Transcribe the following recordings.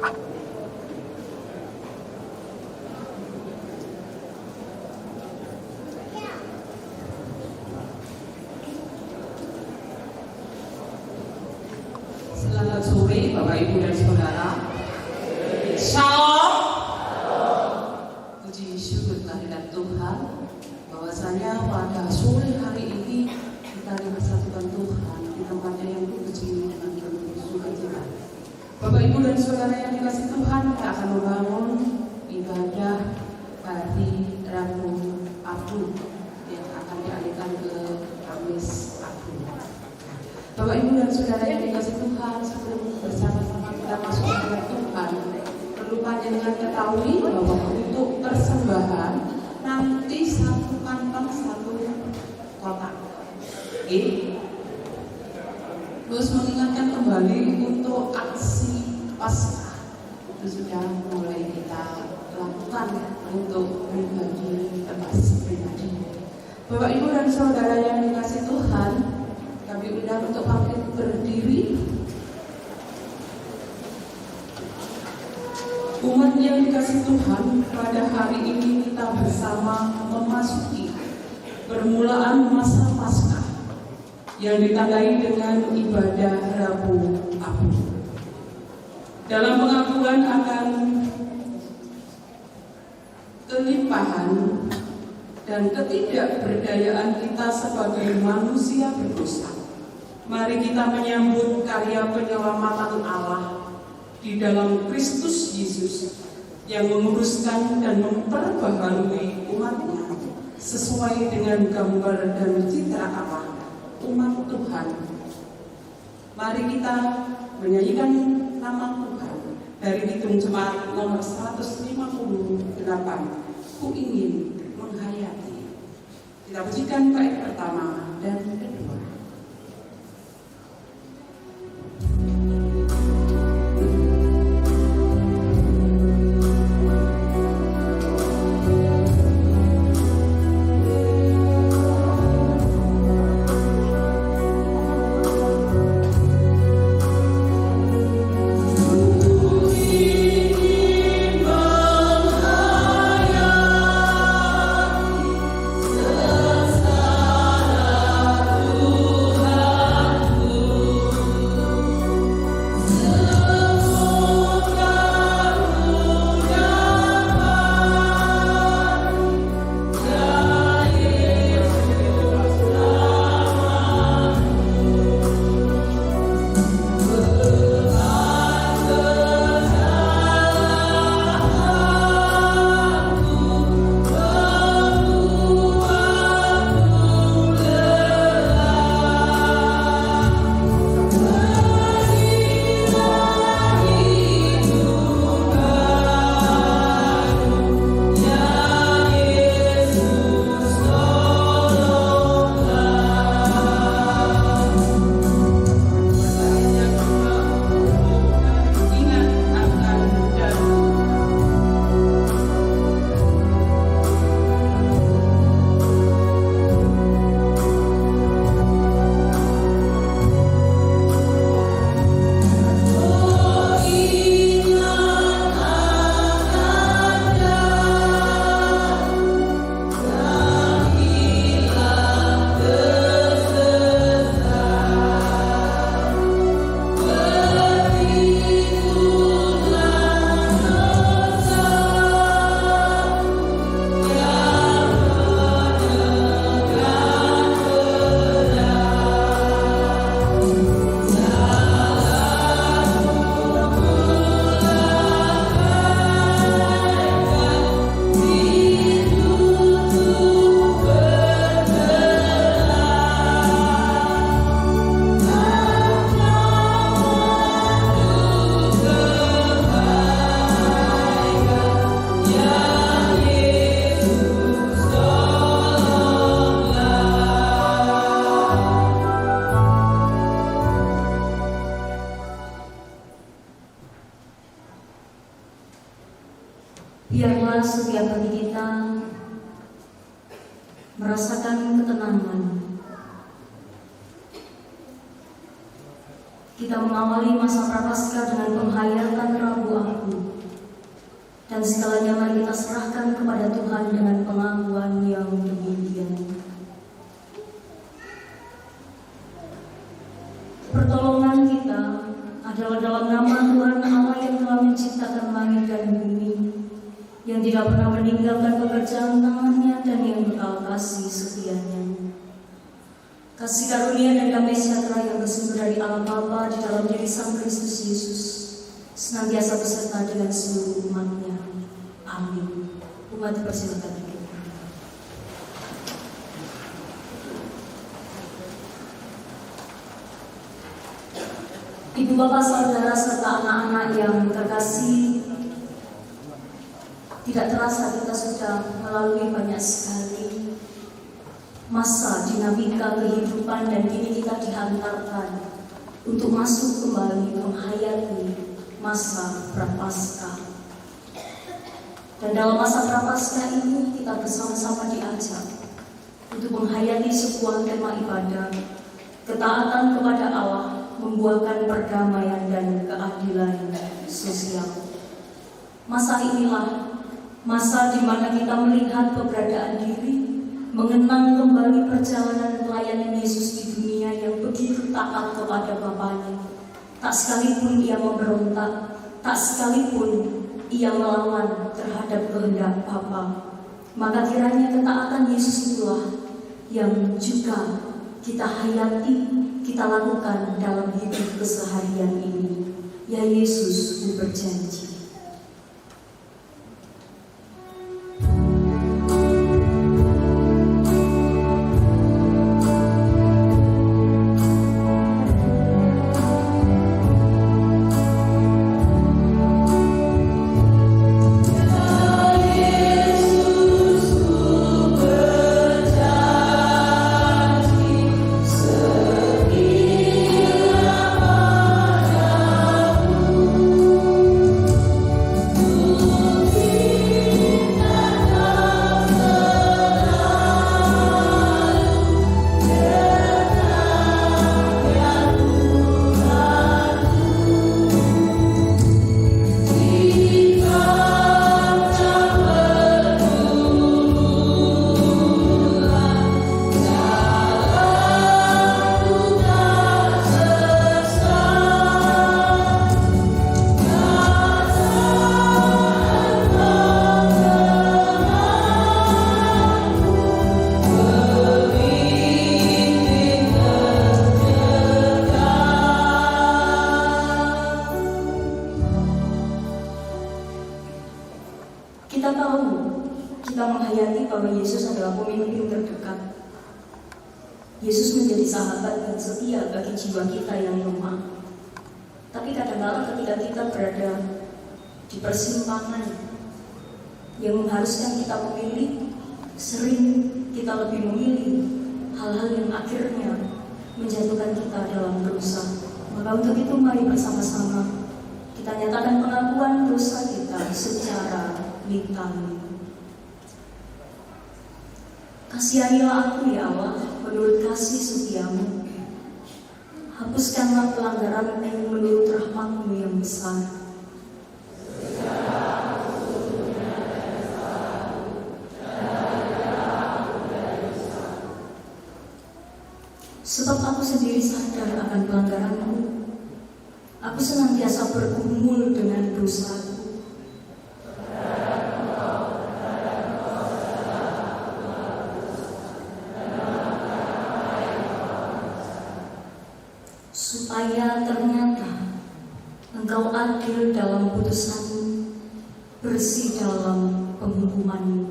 Selamat sore Bapak Ibu dan Saudara. Shalom. Puji syukur kehadirat Tuhan bahwasanya pada sore hari ini kita dipersatukan Tuhan di tempatnya yang kudus ini dengan penuh sukacita. Bapak Ibu dan Saudara yang dikasihi Tuhan, kita akan membangun ibadah hari Rabu Agung yang akan dialihkan ke Kamis Agung. Bapak Ibu dan Saudara yang dikasihi Tuhan, sebelum bersama-sama kita masuk ke hadirat Tuhan, perlu panjenengan ketahui bahwa untuk persembahan nanti satu kantong satu kotak. Oke? Terus mengingatkan kembali untuk aksi Paskah itu sudah mulai kita lakukan untuk pribadi pribadi. Bapak Ibu dan Saudara yang dikasihi Tuhan, kami undang untuk bangkit berdiri. Umat yang dikasihi Tuhan, pada hari ini kita bersama memasuki permulaan masa Paskah yang ditandai dengan ibadah Rabu Agung. Dalam pengakuan akan kelimpahan dan ketidakberdayaan kita sebagai manusia berdosa, mari kita menyambut karya penyelamatan Allah di dalam Kristus Yesus yang menguruskan dan memperbaharui umatnya sesuai dengan gambar dan citra Allah, umat Tuhan. Mari kita menyanyikan nama Tuhan dari Kidung Jemaat nomor 158, Ku Ingin Menghayati. Kita pujikan bait pertama dan kedua. Biarlah setiap hati kita merasakan ketenangan. Kita kita mengawali masa Prapaskah dengan penghayatan Rabu Aku. Dan segalanya mari kita serahkan kepada Tuhan dengan pengakuan yang demikian. Pertolongan kita adalah dalam nama Tuhan Allah yang telah menciptakan langit dan bumi, yang tidak pernah meninggalkan pekerjaan tangannya dan yang bekal kasih setianya. Kasih karunia dan damai sejahtera yang bersumber dari Allah Bapa di dalam diri Sang Kristus Yesus senantiasa beserta dengan seluruh umat-Nya. Amin. Umat dipersilakan duduk. Ibu bapak saudara serta anak-anak yang terkasih, tidak terasa kita sudah melalui banyak sekali masa dinamika kehidupan dan kini kita dihantarkan untuk masuk kembali menghayati masa Prapaskah. Dan dalam masa Prapaskah ini kita bersama-sama diajak untuk menghayati sebuah tema ibadah, ketaatan kepada Allah, membuahkan perdamaian dan keadilan sosial. Masa inilah masa di mana kita melihat keberadaan diri, mengenang kembali perjalanan pelayanan Yesus di dunia yang begitu taat kepada Bapaknya. Tak sekalipun ia memberontak, tak sekalipun ia melawan terhadap kehendak Bapa. Maka kiranya ketaatan Yesus itulah yang juga kita hayati, kita lakukan dalam hidup keseharian ini. Ya Yesus berjanji. Kita tahu, kita menghayati bahwa Yesus adalah pemimpin terdekat. Yesus menjadi sahabat yang setia bagi jiwa kita yang lemah. Tapi kadang-kadang ketika kita berada di persimpangan yang mengharuskan kita memilih, sering kita lebih memilih hal-hal yang akhirnya menjatuhkan kita dalam dosa. Maka untuk itu mari bersama-sama kita nyatakan pengakuan dosa kita secara lisan. Kasihanilah aku ya Allah, menurut kasih setiamu. Hapuskanlah pelanggaranku menurut rahmatmu yang besar. Sebab aku sendiri sadar akan pelanggaranku. Aku senantiasa bergumul dengan dosaku. Supaya ternyata Engkau adil dalam putusanmu, bersih dalam penghukumanmu.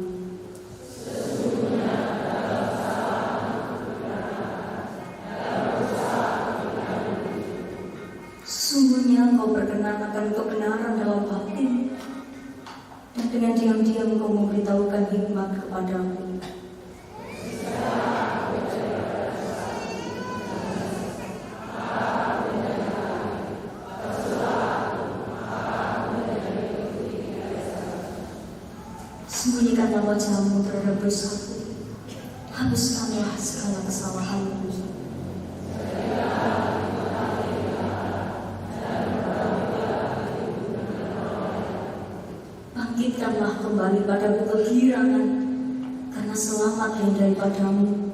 Sesungguhnya Engkau berkenan akan kebenaran dalam batin, dan dengan diam-diam Engkau memberitahukan hikmat kepadaku. Sembunyikanlah wajahmu terhadap dosaku, hapuskanlah segala kesalahanku. Bangkitkanlah kembali padaku kegirangan, karena selamat yang daripadamu,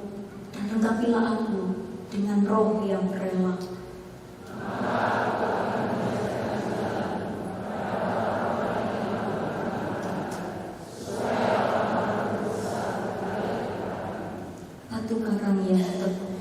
dan lengkapilah aku dengan roh yang rela. Batu karang yang teguh.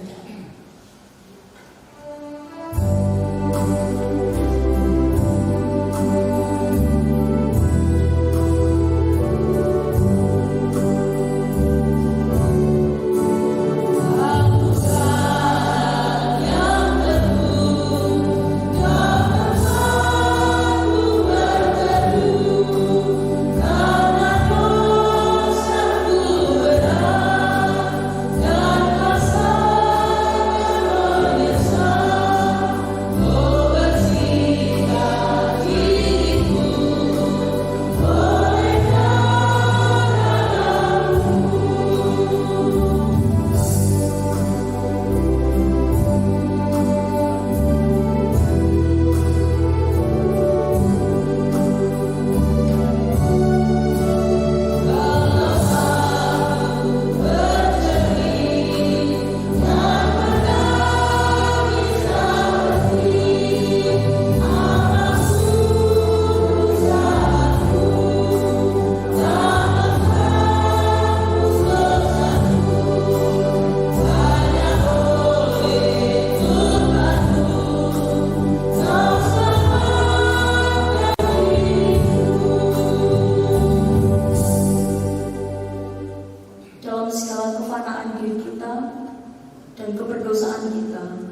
Dan keberdosaan kita,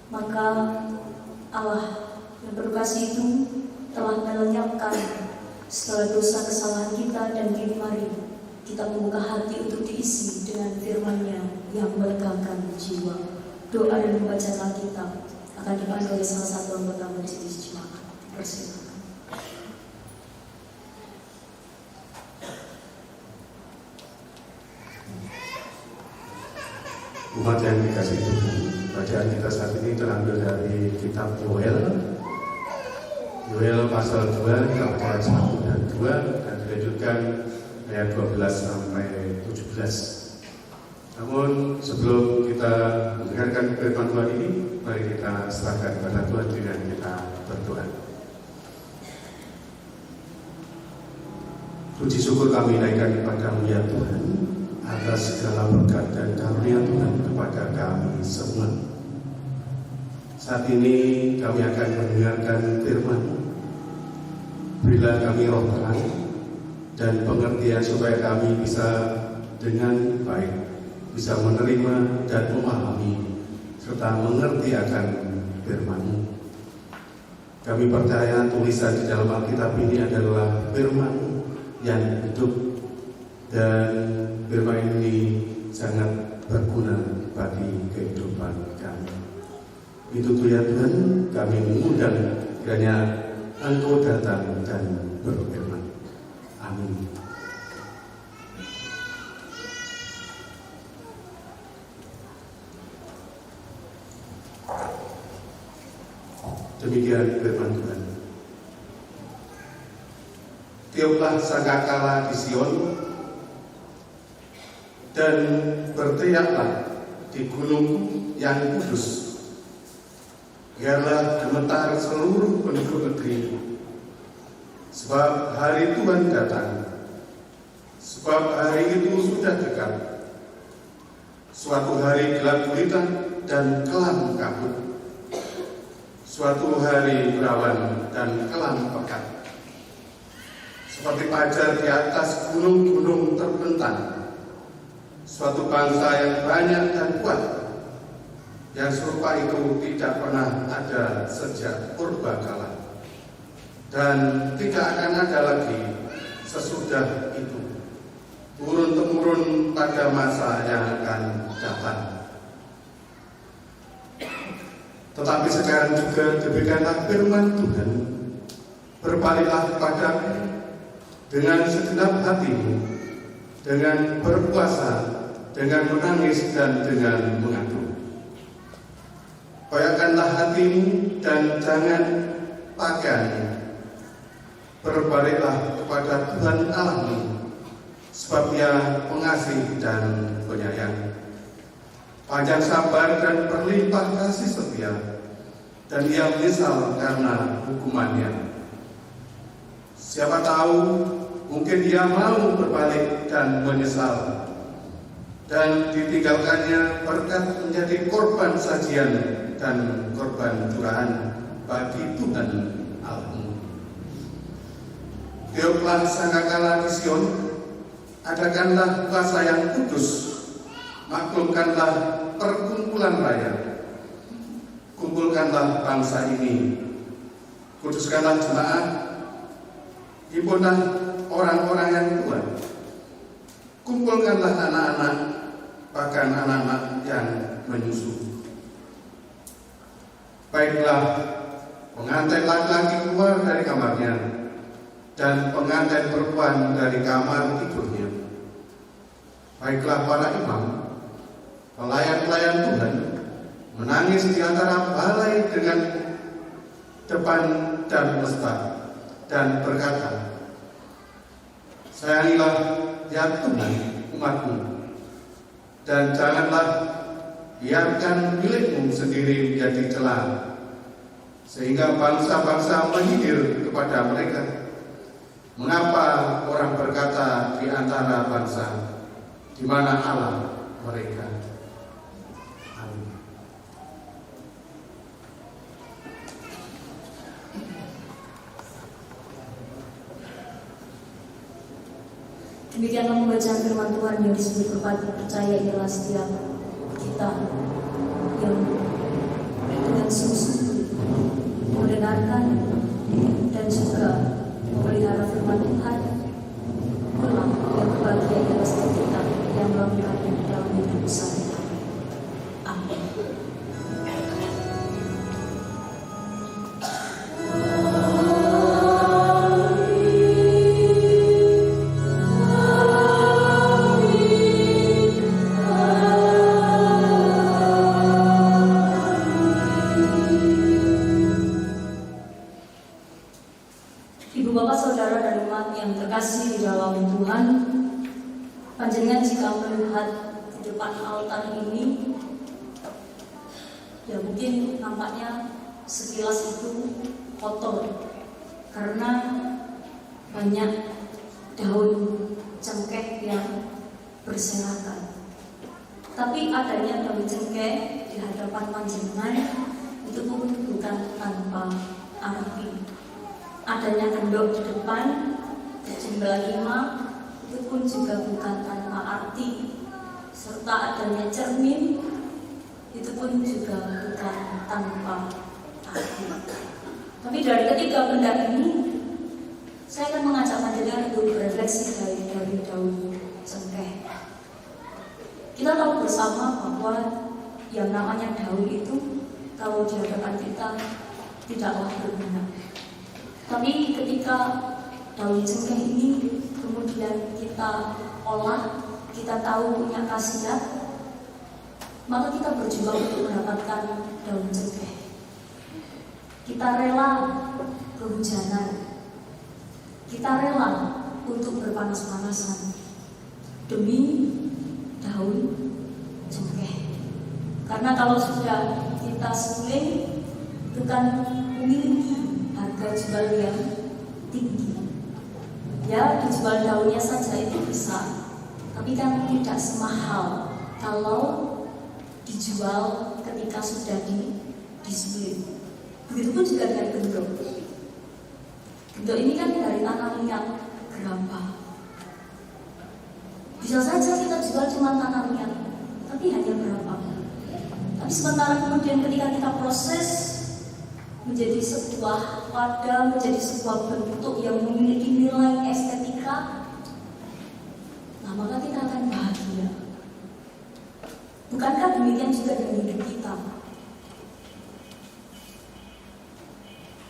maka Allah yang berkasih itu telah melenyapkan segala dosa kesalahan kita, dan kini mari kita membuka hati untuk diisi dengan firman-Nya yang melegakan jiwa. Doa dan pembacaan Alkitab akan dipandu oleh salah satu anggota majelis jemaat. Persilakan. Umat yang dikasih Tuhan, bacaan kita saat ini terambil dari kitab Yoel pasal 2, ayat 1 dan 2, dan dilanjutkan ayat 12 sampai 17. Namun sebelum kita mendengarkan firman Tuhan ini, mari kita serahkan kepada Tuhan dengan kita berdoa. Puji syukur kami naikkan kepada-Mu ya Tuhan, atas segala berkat dan karunia Tuhan kepada kami semua. Saat ini kami akan mendengarkan firman-Mu. Berilah kami roh terang dan pengertian supaya kami bisa dengan baik bisa menerima dan memahami serta mengerti akan firman-Mu. Kami percaya tulisan di dalam Alkitab ini adalah firman-Mu yang hidup, dan firman ini sangat berguna bagi kehidupan kami. Itu ya Tuhan, kami mengundang kiranya Engkau datang dan berfirman. Amin. Demikian firman Tuhan. Tiuplah sangkakala di Sion, dan berteriaklah di gunung yang kudus. Biarlah gemetar seluruh penduduk negeri, sebab hari Tuhan datang, sebab hari itu sudah dekat. Suatu hari gelap gulita dan kelam kabut, suatu hari berawan dan kelam pekat. Seperti fajar di atas gunung-gunung terbentang, suatu bangsa yang banyak dan kuat, yang serupa itu tidak pernah ada sejak purbakala, dan tidak akan ada lagi sesudah itu, turun-temurun pada masa yang akan datang. Tetapi sekarang juga demikianlah firman Tuhan, berpaliklah kepadaku dengan segenap hatimu, dengan berpuasa, dengan menangis dan dengan mengadu. Koyakkanlah hatimu dan jangan pakaianmu. berbaliklah kepada Tuhan Allahmu, sebab Dia pengasih dan penyayang, panjang sabar dan berlimpah kasih setia, dan Ia menyesal karena hukumannya. Siapa tahu mungkin Dia mau berbalik dan menyesal, dan ditinggalkannya berkat menjadi korban sajian dan korban curahan bagi Tuhan Allahmu. Tiuplah sangkakala di Sion, adakanlah puasa yang kudus, maklumkanlah perkumpulan raya, kumpulkanlah bangsa ini, kuduskanlah jemaat, himpunlah orang-orang yang tua, kumpulkanlah anak-anak, bahkan anak-anak yang menyusu. Baiklah, pengantin laki-laki keluar dari kamarnya, dan pengantin perempuan dari kamar tidurnya. Baiklah para imam, pelayan-pelayan Tuhan, menangis di antara balai dengan depan dan mesbah, dan berkata, sayangilah ya Tuhan umatmu, dan janganlah biarkan milikmu sendiri menjadi celah, sehingga bangsa-bangsa menyindir kepada mereka. Mengapa orang berkata di antara bangsa, di mana Allah mereka? Amin. Demikianlah membacaan firman Tuhan yang disebut berpati percaya ialah setiap kita yang dengan sungguh-sungguh mendengarkan dan juga memelihara firman Tuhan. Itulah yang berbahagia ialah setiap kita yang melakukannya dalam hidup sehari-hari. Amin. Ibu bapak saudara dan umat yang terkasih di dalam Tuhan, panjenengan jika melihat di depan altar ini, ya mungkin nampaknya sekilas itu kotor karena banyak daun cengkeh yang berserakan. Tapi adanya daun cengkeh di hadapan panjenengan itu pun bukan tanpa arti. Adanya gendok di depan jendela 5 itu pun juga bukan tanpa arti, serta adanya cermin itu pun juga bukan tanpa arti. Tapi dari ketiga benda ini, saya akan mengajak panjenengan untuk berefleksi dari daun cengkeh. Kita tahu bersama bahwa yang namanya daun itu kalau di hadapan kita tidaklah berguna. Tapi ketika daun cengkeh ini kemudian kita olah, kita tahu punya khasiat, maka kita berjuang untuk mendapatkan daun cengkeh. Kita rela kehujanan, kita rela untuk berpanas-panasan demi daun cengkeh. Karena kalau sudah kita suling, itu kan memiliki harga jual yang tinggi. Ya, dijual daunnya saja itu bisa, tapi kan tidak semahal kalau dijual ketika sudah disuling. Begitupun juga dengan gendok. Gendok ini kan dari tanah liat berapa? Bisa saja kita jual cuma tanah liat, tapi hanya berapa? Tapi sementara kemudian ketika kita proses menjadi sebuah wadah, menjadi sebuah bentuk yang memiliki nilai estetika, nah maka kita akan bahagia. Bukankah demikian juga dengan hidup kita?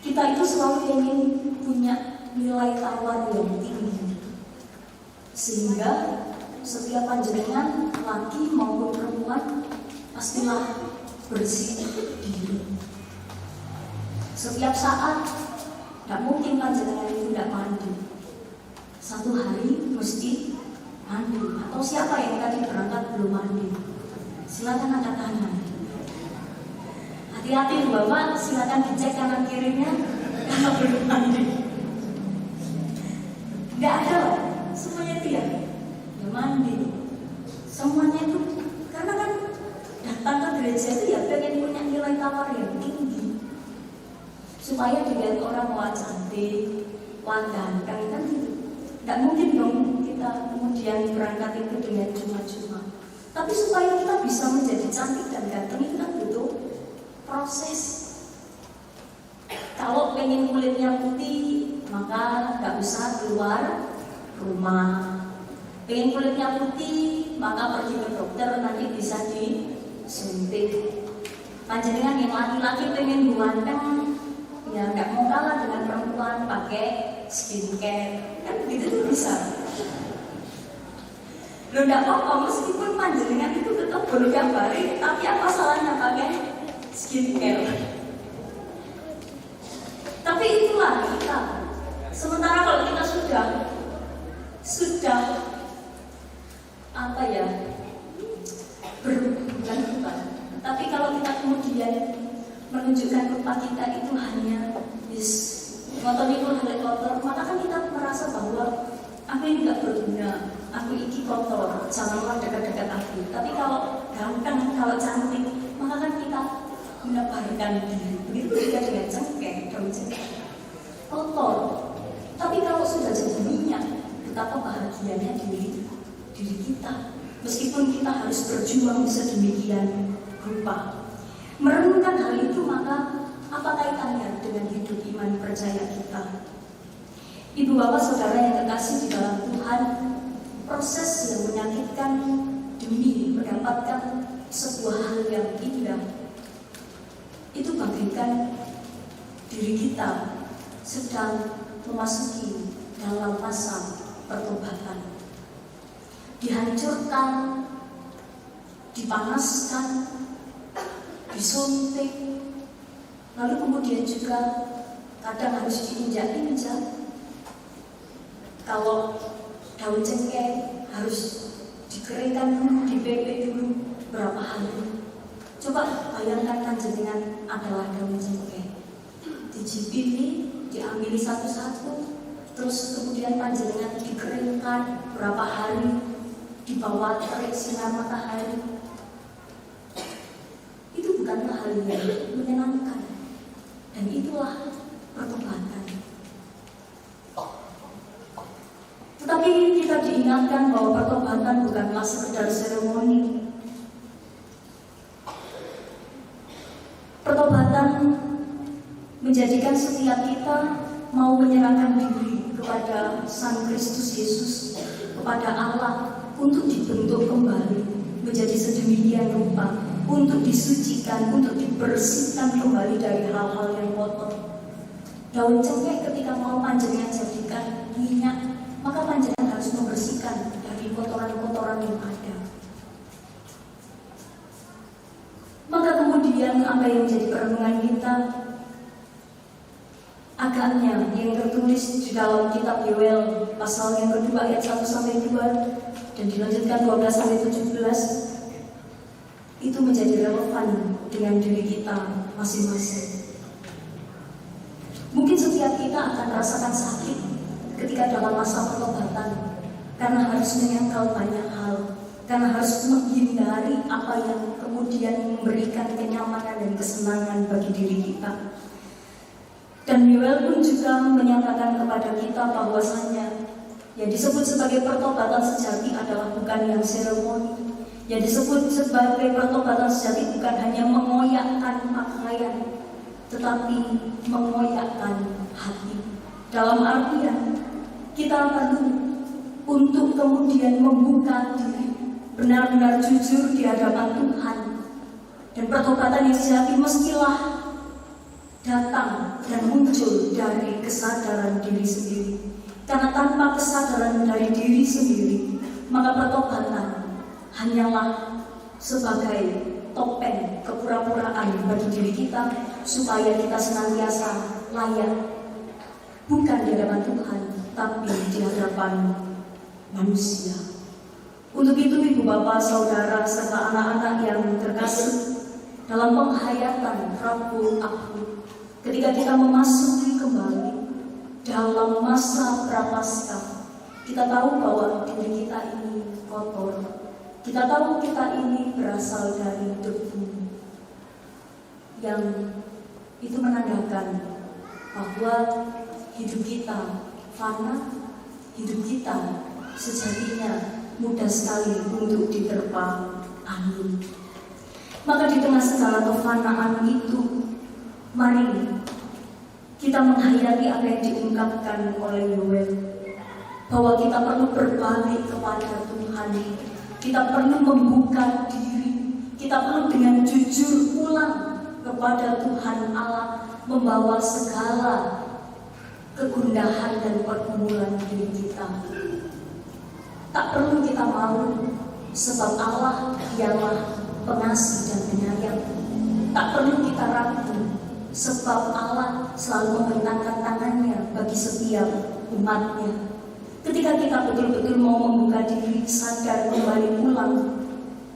Kita itu selalu ingin punya nilai tawar yang tinggi, sehingga setiap panjenengan laki maupun perempuan pastilah bersih diri. Setiap saat Tidak mungkin panjenengan itu tidak mandi. Satu hari mesti mandi. Atau siapa yang tadi berangkat belum mandi? Silakan angkat tangan. Hati-hati Bapak, silakan dicek kanan kirinya kalau belum mandi. Tidak ada, semuanya tidak. Ya mandi. Semuanya itu karena kan datang ke gereja itu ya pengen punya nilai tawar yang tinggi, supaya dilihat orang wah cantik, wah ganteng kan gitu. Tidak mungkin dong kita kemudian berangkat itu dengan cuma-cuma. Tapi supaya kita bisa menjadi cantik dan ganteng itu kan butuh proses. Kalau pengen kulitnya putih, maka nggak usah keluar rumah. Pengen kulitnya putih, maka pergi ke dokter, nanti bisa disuntik. Panjenengan yang laki-laki pengen ganteng, ya nggak mau kalah dengan perempuan pakai skincare, kan begitu tuh bisa. Lo nggak apa-apa meskipun panjenengan itu tetap bergambar, tapi apa salahnya pakai skincare? Tapi itulah kita. Sementara kalau kita sudah apa ya, bukan. Tapi kalau kita kemudian menunjukkan rupa kita itu hanya motor itu hanya kotor, maka kan kita merasa bahwa aku ini tidak berguna, aku ini kotor, janganlah dekat-dekat aku. Tapi kalau ganteng, kalau cantik, maka kan kita menebarkan diri. Begitu juga dengan cengkeh, daun cengkeh kotor. Tapi kalau sudah jadi minyak, betapa bahagianya diri kita. Meskipun kita harus berjuang sedemikian rupa. Merenungkan hal itu, maka apa kaitannya dengan hidup iman percaya kita? Ibu bapak saudara yang terkasih di dalam Tuhan, proses yang menyakitkan demi mendapatkan sebuah hal yang indah itu bagaikan diri kita sedang memasuki dalam masa pertobatan. Dihancurkan, dipanaskan, disuntik, lalu kemudian juga kadang harus diinjak-injak. Kalau daun cengkeh harus dikeringkan dulu, dipepet dulu berapa hari. Coba bayangkan panjenengan adalah daun cengkeh, dijipini, diambil satu-satu, terus kemudian panjenengan dikeringkan berapa hari di bawah terik sinar matahari. Itu bukanlah hal yang menyenangkan, dan itulah pertobatan. Tetapi kita diingatkan bahwa pertobatan bukanlah sekedar seremoni. Pertobatan menjadikan setiap kita mau menyerahkan diri kepada Sang Kristus Yesus, kepada Allah, untuk dibentuk kembali menjadi sedemikian rupa, untuk disucikan, untuk dibersihkan kembali dari hal-hal yang kotor. Daun cengkeh ketika mau panjenengan jadikan minyak, maka panjenengan harus membersihkan dari kotoran-kotoran yang ada. Maka kemudian apa yang menjadi perenungan kita? Agaknya yang tertulis di dalam kitab Yoel pasal yang kedua ayat 1-2 dan dilanjutkan 12-17 itu menjadi relevan dengan diri kita masing-masing. Mungkin setiap kita akan merasakan sakit ketika dalam masa pertobatan, karena harus menyangkal banyak hal, karena harus menghindari apa yang kemudian memberikan kenyamanan dan kesenangan bagi diri kita. Dan Yoel pun juga menyatakan kepada kita bahwasanya yang disebut sebagai pertobatan sejati adalah bukan yang seremoni. Yang disebut sebagai pertobatan sejati bukan hanya mengoyakkan pakaian, tetapi mengoyakkan hati. Dalam artian kita perlu untuk kemudian membuka diri, benar-benar jujur di hadapan Tuhan. Dan pertobatan yang sejati mestilah datang dan muncul dari kesadaran diri sendiri. Karena tanpa kesadaran dari diri sendiri, maka pertobatan hanyalah sebagai topeng kepura-puraan bagi diri kita, supaya kita senantiasa layak bukan di hadapan Tuhan, tapi di hadapan manusia. Untuk itu ibu bapak, saudara, serta anak-anak yang terkasih, dalam penghayatan Rabu Ahad, ketika kita memasuki kembali dalam masa prapaskah, kita tahu bahwa diri kita ini kotor. Kita tahu kita ini berasal dari debu, yang itu menandakan bahwa hidup kita fana, hidup kita sejatinya mudah sekali untuk diterpa angin. Maka di tengah segala kefanaan itu, mari kita menghayati apa yang diungkapkan oleh Yoel, bahwa kita perlu berbalik kepada Tuhan. Kita perlu membuka diri, kita perlu dengan jujur pulang kepada Tuhan Allah, membawa segala kegundahan dan pergumulan diri kita. Tak perlu kita malu, sebab Allah ialah pengasih dan penyayang. Tak perlu kita ragu, sebab Allah selalu membentangkan tangannya bagi setiap umatnya. Ketika kita betul-betul mau membuka diri, sadar kembali pulang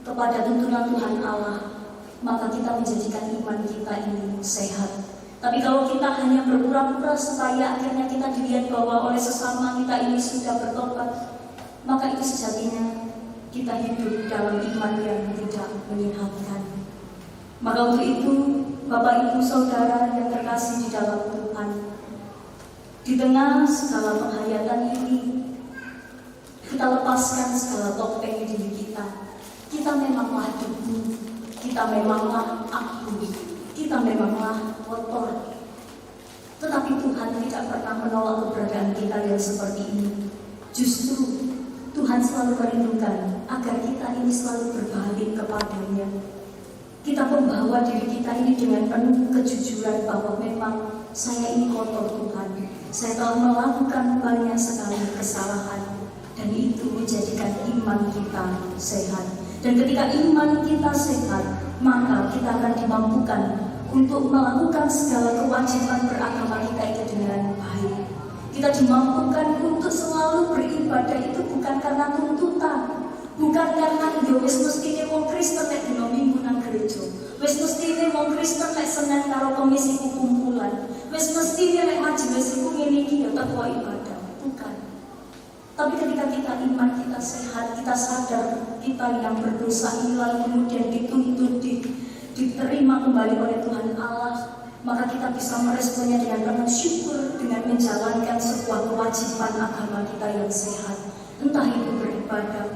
kepada tuntunan Tuhan Allah, maka kita menjadikan iman kita ini sehat. Tapi kalau kita hanya berpura-pura supaya akhirnya kita dilihat bahwa oleh sesama kita ini sudah bertobat, maka itu sejatinya kita hidup dalam iman yang tidak menyehatkan. Maka untuk itu, Bapak Ibu Saudara yang terkasih di dalam Tuhan, di tengah segala penghayatan ini, kita lepaskan segala topeng diri kita. Kita memanglah debu, kita memanglah aku, kita memanglah kotor. Tetapi Tuhan tidak pernah menolak keberadaan kita yang seperti ini. Justru Tuhan selalu merindukan agar kita ini selalu berbalik kepadanya. Kita membawa diri kita ini dengan penuh kejujuran bahwa memang saya ini kotor Tuhan. Saya telah melakukan banyak sekali kesalahan, dan itu menjadikan iman kita sehat. Dan ketika iman kita sehat, maka kita akan dimampukan untuk melakukan segala kewajiban beragama kita itu dengan baik. Kita dimampukan untuk selalu beribadah itu bukan karena tuntutan, bukan karena wis mestine wong Kristen nek dina Minggu nang gereja, wis mestine wong Kristen nek Senin karo Kamis iku kumpulan, wis mestine nek majelis iku ngene iki ya teko ibadah, bukan. Tapi ketika kita iman kita sehat, kita sadar kita yang berdosa ini lalu kemudian dituntut, diterima kembali oleh Tuhan Allah, maka kita bisa meresponnya dengan penuh syukur, dengan menjalankan sebuah kewajiban agama kita yang sehat. Entah itu beribadah,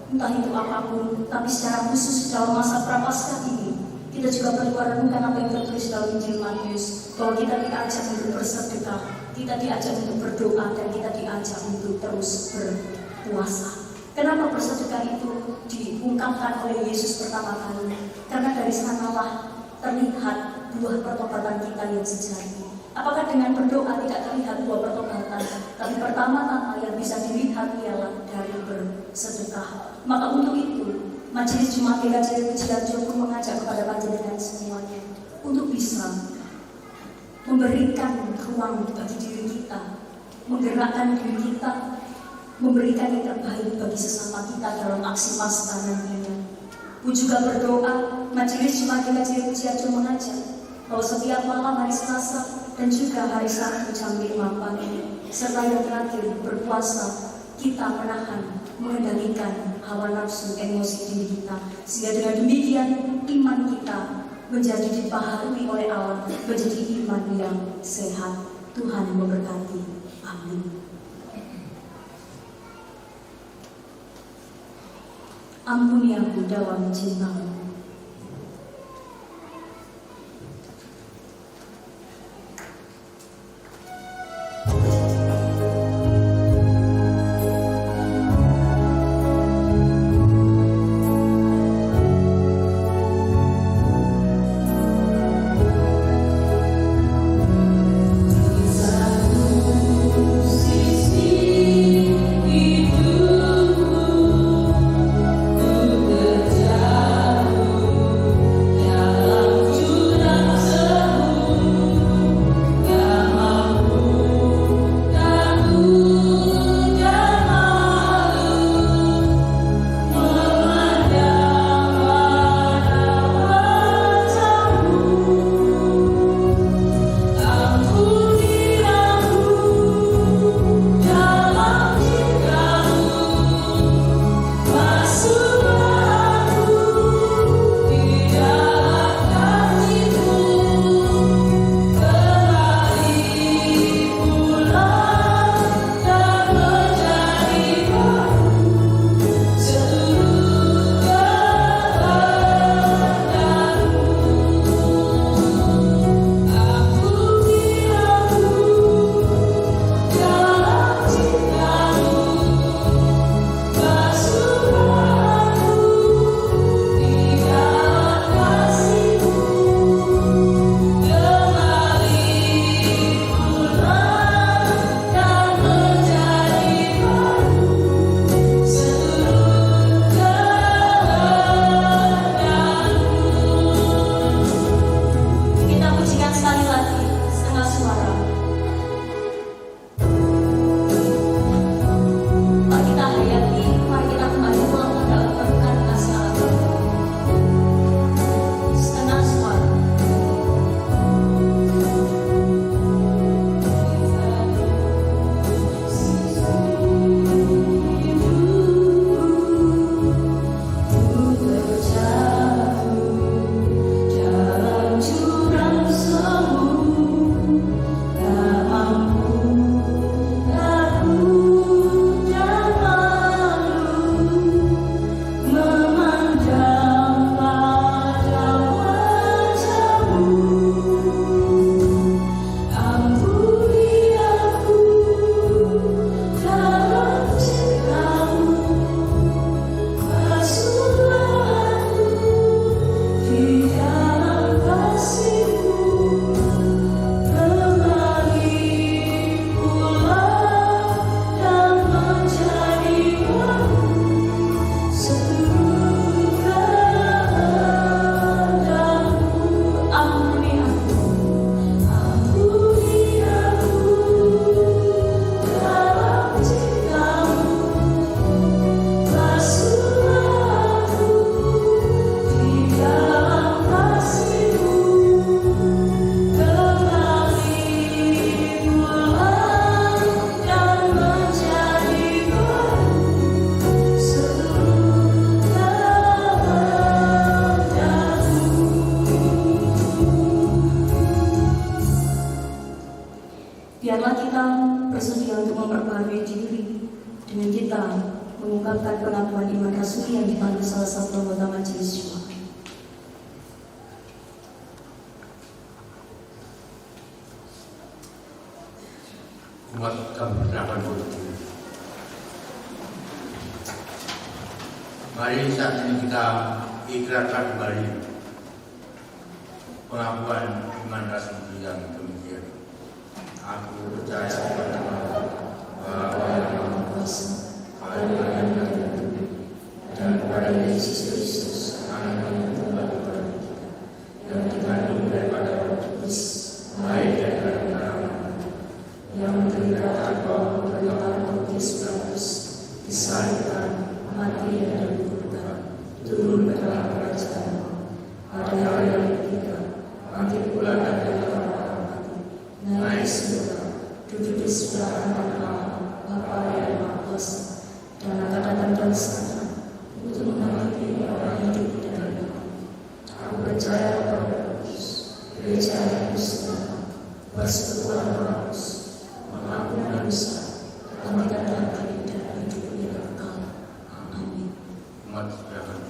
entah itu apapun, tapi secara khusus dalam masa prapaskah ini, kita juga perlu merenungkan apa yang tertulis dalam Injil Matius, bahwa kita diajak untuk bersedekah, kita diajak untuk berdoa, dan kita diajak untuk terus berpuasa. Kenapa bersedekah itu diungkapkan oleh Yesus pertama kali? Karena dari sanalah terlihat buah pertobatan kita yang sejati. Apakah dengan berdoa tidak terlihat buah pertobatan? Tapi pertama-tama yang bisa dilihat ialah dari bersedekah. Maka untuk itu, Majelis Jemaat GKJ Cianjur pun mengajak kepada panjenengan semuanya untuk bisa memberikan ruang bagi diri kita, menggerakkan diri kita, memberikan yang terbaik bagi sesama kita dalam aksi Paskah nantinya. Pun juga berdoa, Majelis Jemaat GKJ Cianjur mengajak bahwa setiap malam hari Selasa dan juga hari Sabtu jam 5 pagi, serta yang terakhir berpuasa, kita menahan, mengendalikan hawa nafsu, emosi diri kita, sehingga dengan demikian iman kita menjadi dibaharui oleh Allah, menjadi iman yang sehat. Tuhan memberkati. Amin. Ampuni aku dalam cintamu. Hidupku, ku berjalan Marilah kita bersedia untuk memperbarui diri dengan kita mengungkapkan pengakuan iman rasuli yang dipandu salah satu anggota majelis jemaat. Umat keberanian berdiri. Mari saat ini kita ikrarkan kembali pengakuan iman rasuli yang demikian. Aku percaya kepada Allah bahwa Yang Maha Kuasa, Tuhan dan kepada Yesus Kristus, Anak yang Tuhan kepada kita, yang dikandung daripada Roh Kudus, baik daripada orang yang menderita tanpa penderitaan Pontius Pilatus, disalibkan, mati dan dikuburkan, turun ke dalam kerajaan, pada hari yang ketiga, bangkit pula dari antara orang mati, naik surga, duduk di sebelah kanan Allah, Bapa yang Maha Kuasa, dan akan datang dari sana untuk menghakimi orang hidup dan yang mati. Aku percaya pada Roh Kudus, Gereja yang Kristen, persekutuan Roh Kudus, mengampuni dosa, kebaikan dan kehidupan hidup yang kekal. Amin. Umat silakan.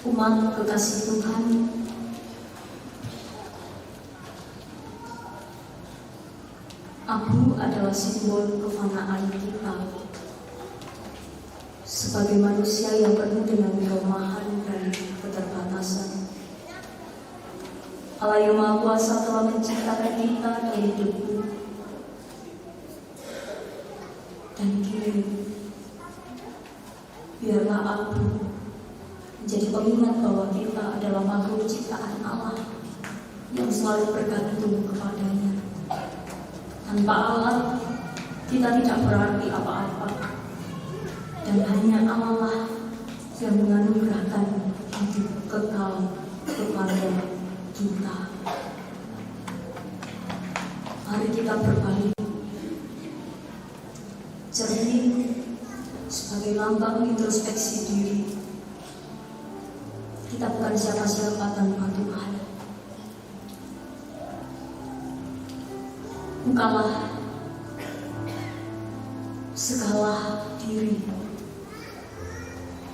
Umat kekasih Tuhan, abu adalah simbol kefanaan kita sebagai manusia yang penuh dengan kelemahan dan keterbatasan. Allah yang Maha Kuasa telah menciptakan kita dari debu, dan kini biarlah abu menjadi pengingat bahwa kita adalah makhluk ciptaan Allah yang selalu bergantung kepadanya. Tanpa Allah, kita tidak berarti apa-apa, dan hanya Allah lah yang menganugerahkan hidup kekal kepada kita. Mari kita berbalik, cermin sebagai lambang introspeksi diri. Kita bukan siapa-siapa tanpa Tuhan. Bukalah segala diri.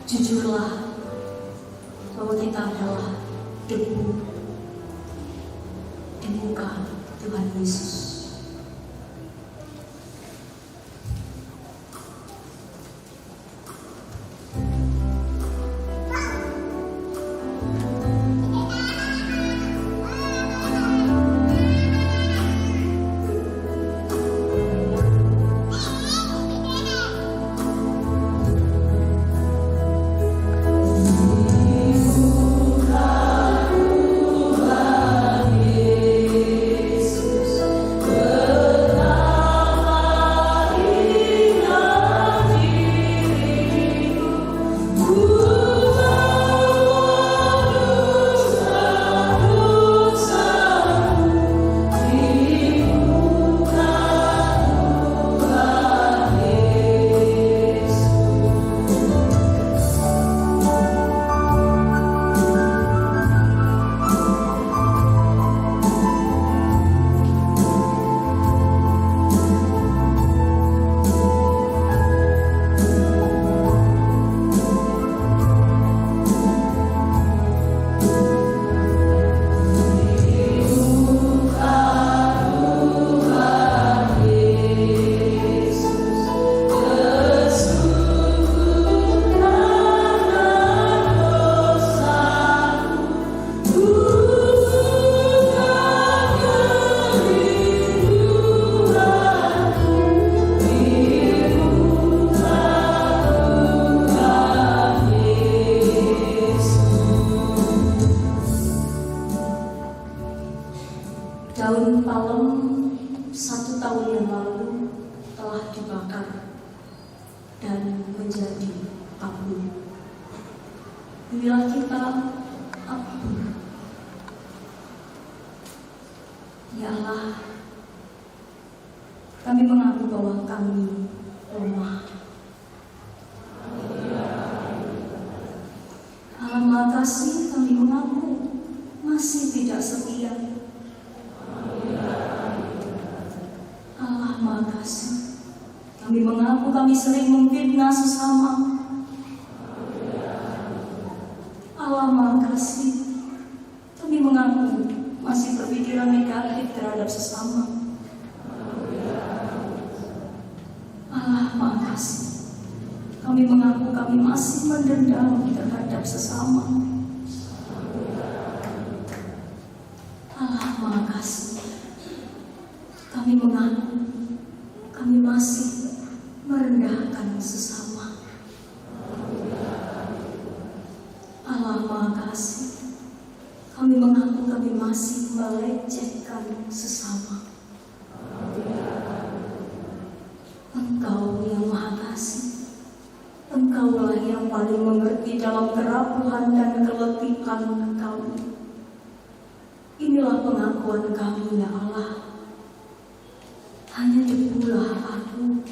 Jujurlah bahwa kita adalah debu di muka Tuhan Yesus. Daun palem 1 tahun yang lalu telah dibakar dan menjadi abu. Inilah kita abu. Ya Allah, kami mengaku bahwa kami lemah. Allah Maha Kasih, masih tidak setia. Allah Maha Kasih, kami mengaku kami sering memfitnah sesama. Allah Maha Kasih, kami mengaku masih berpikiran negatif terhadap sesama. Allah Maha Kasih, kami mengaku kami masih mendendam terhadap sesama. Allah Maha Kasih, kami mengaku kami masih merendahkan sesama. Allah Maha Kasih, kami mengaku kami masih melecehkan sesama. Engkau yang Maha Kasih, Engkaulah yang paling mengerti dalam kerapuhan dan keletihan kami. Inilah pengakuan kami, ya Allah. Hanya debulah aku.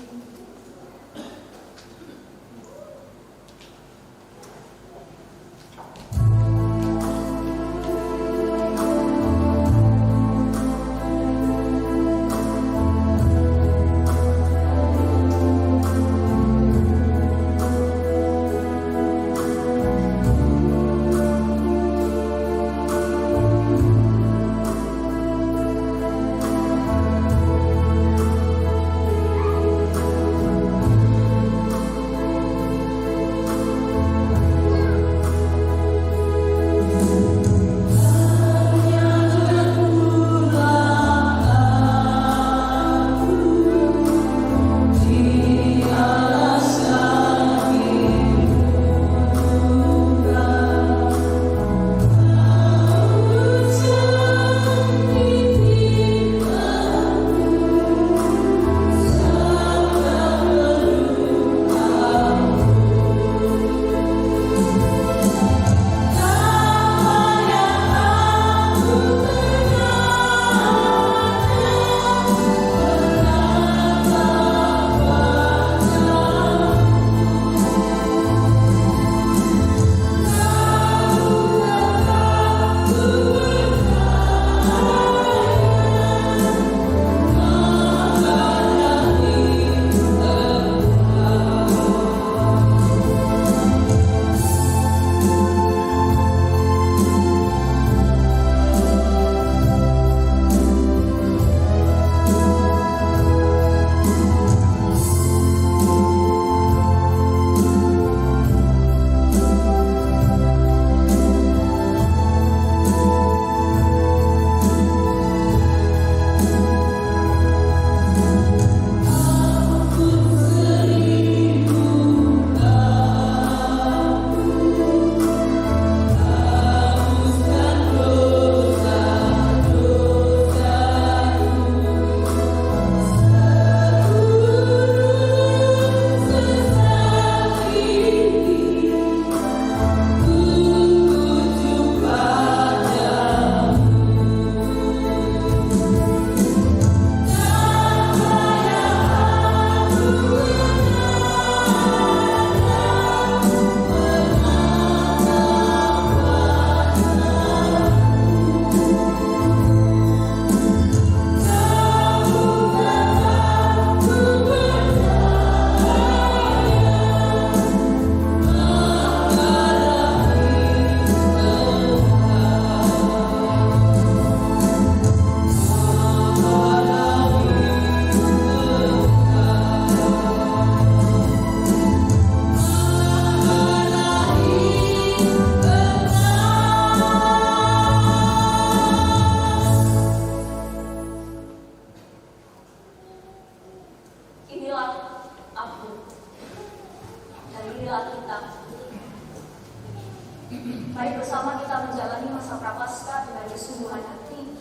Mari bersama kita menjalani masa prapaskah dengan kesungguhan hati,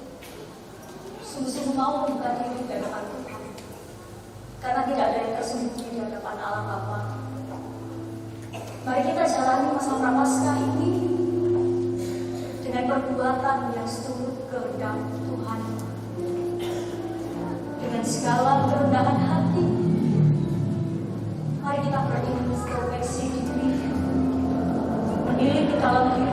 sungguh-sungguh mau membuka diri di hadapan Tuhan, karena tidak ada yang tersembunyi di hadapan Allah Bapa. Mari kita jalani masa prapaskah ini dengan perbuatan yang seturut kehendak Tuhan, dengan segala kerendahan hati. Mari kita berintrospeksi diri, menilik ke dalam diri,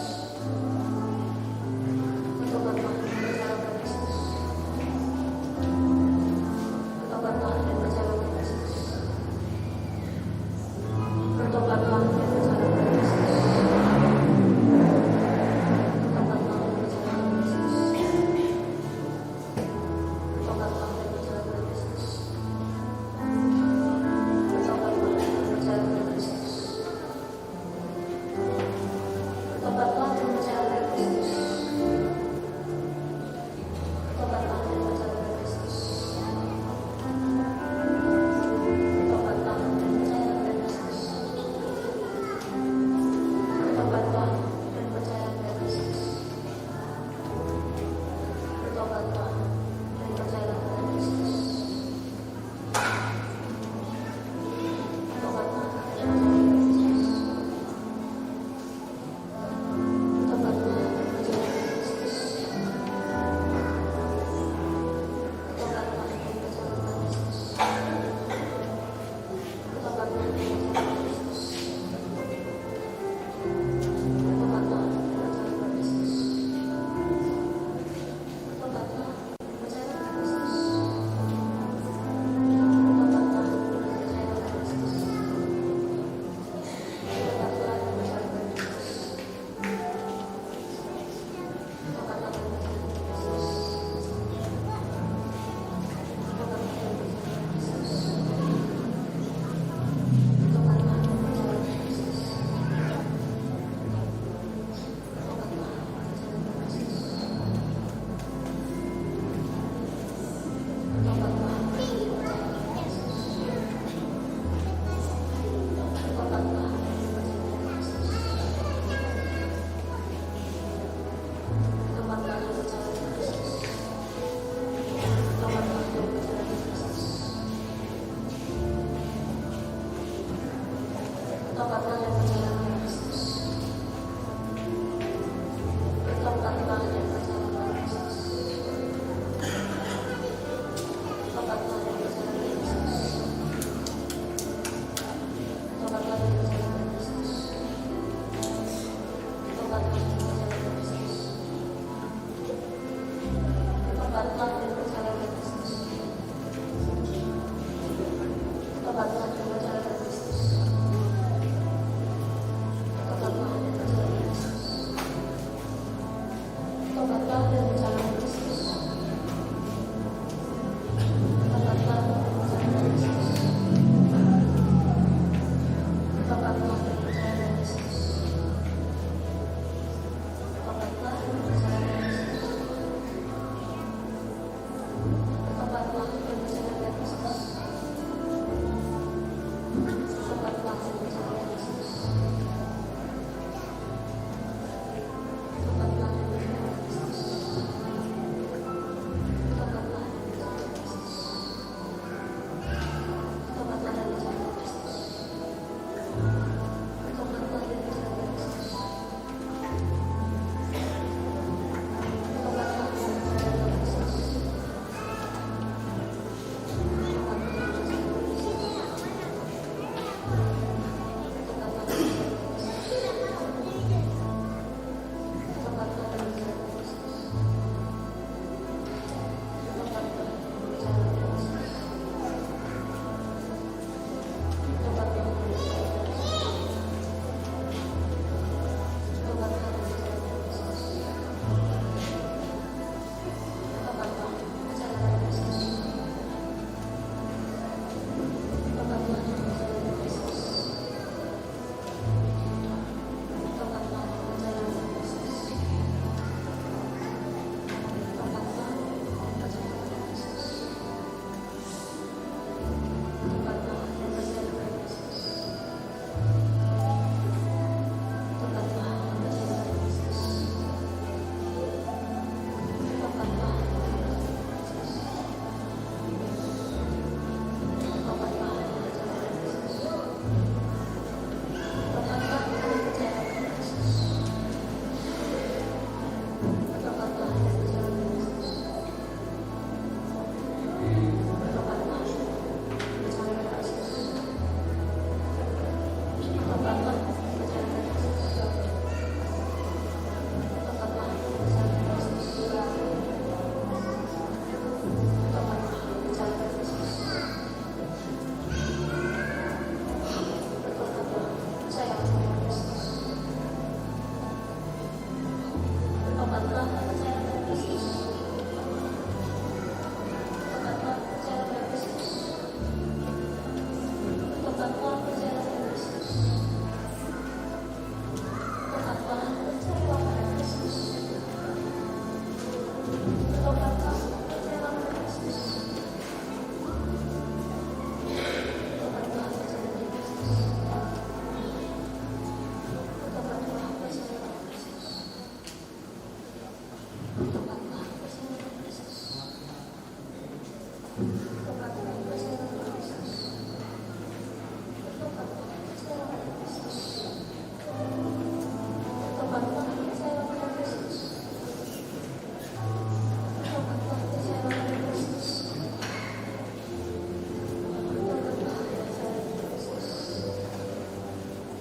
Bertobatlah dan percayalah pada Kristus. Bertobatlah dan percayalah pada Kristus. Bertobatlah dan percayalah pada Kristus. Bertobatlah dan percayalah pada Kristus. Bertobatlah dan percayalah pada Kristus. Bertobatlah dan percayalah pada Kristus. Bertobatlah dan percayalah pada Kristus. Bertobatlah dan percayalah Kristus. Bertobatlah dan percayalah Kristus. Bertobatlah dan percayalah Kristus. Bertobatlah dan percayalah Kristus. Bertobatlah dan percayalah Kristus. Bertobatlah dan percayalah Kristus. Bertobatlah dan percayalah Kristus. Bertobatlah dan percayalah Kristus. Bertobatlah dan percayalah Kristus. Bertobatlah dan percayalah Kristus. Bertobatlah dan percayalah Kristus. Bertobatlah dan percayalah Kristus. Bertobatlah dan percayalah Kristus. Bertobatlah dan percayalah Kristus. Bertobatlah dan percayalah Kristus.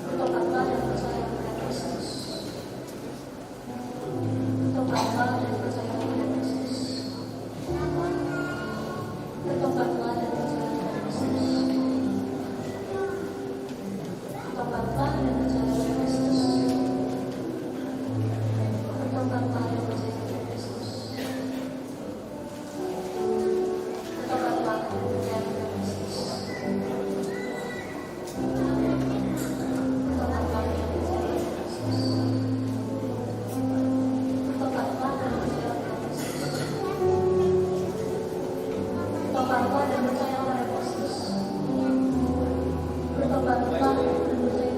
Bertobatlah dan percayalah Kristus. Bertobatlah dan percayalah Kristus. Bertobatlah dan percayalah Kristus. Bertobatlah dan percayalah Kristus. Bertobatlah dan percayalah pada Kristus. Bertobatlah dan percayalah pada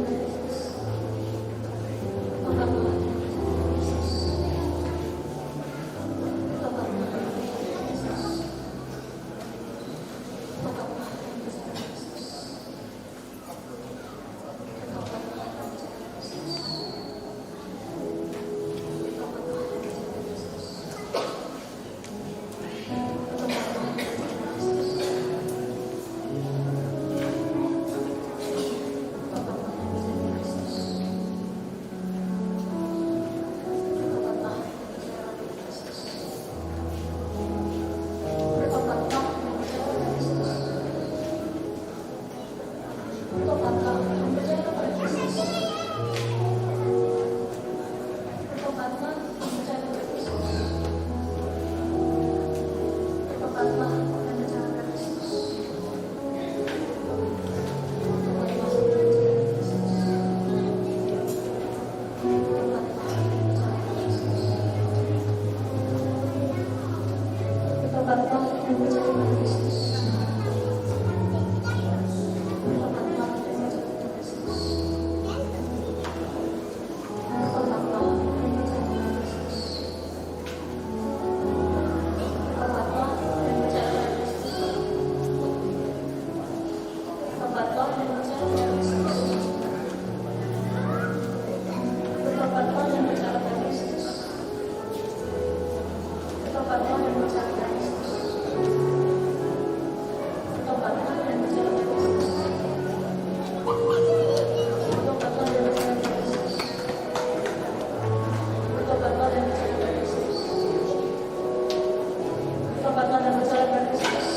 Kristus. Bertobatlah dan percayalah pada Kristus. Bertobatlah dan percayalah pada Kristus. Bertobatlah dan percayalah pada Kristus. Bertobatlah dan percayalah pada Kristus.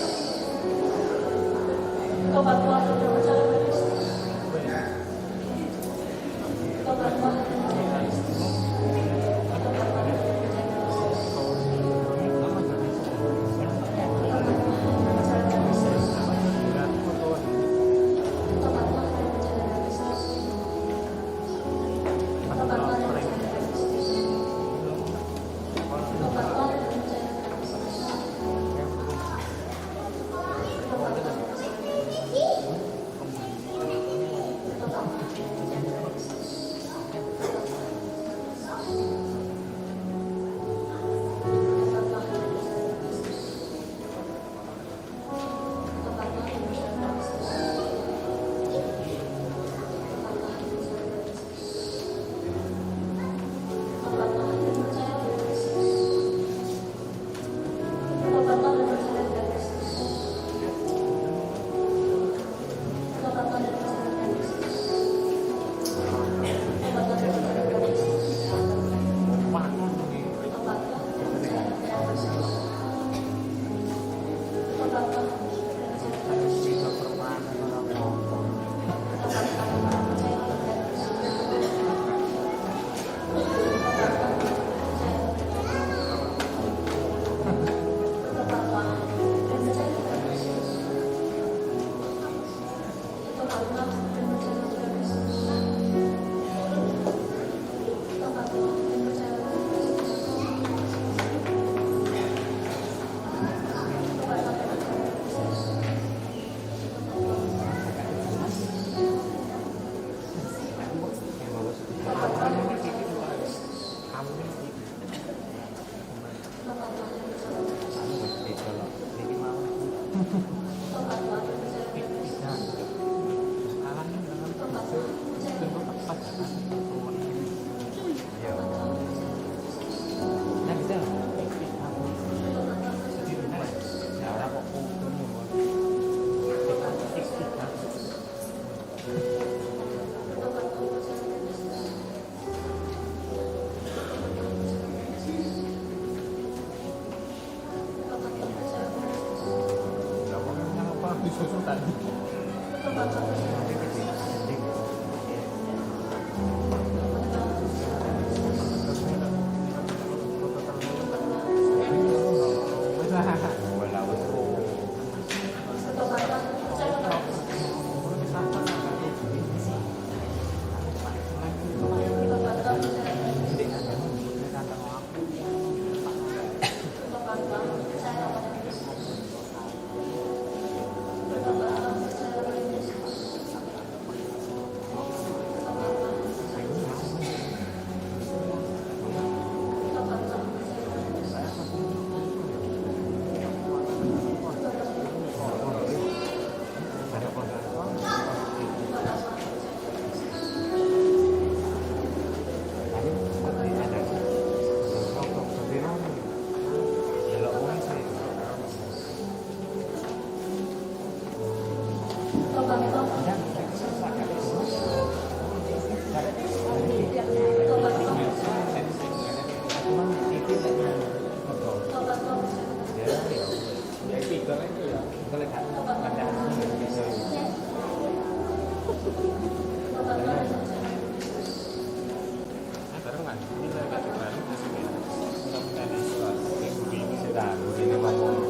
Ganggu ini ngomong.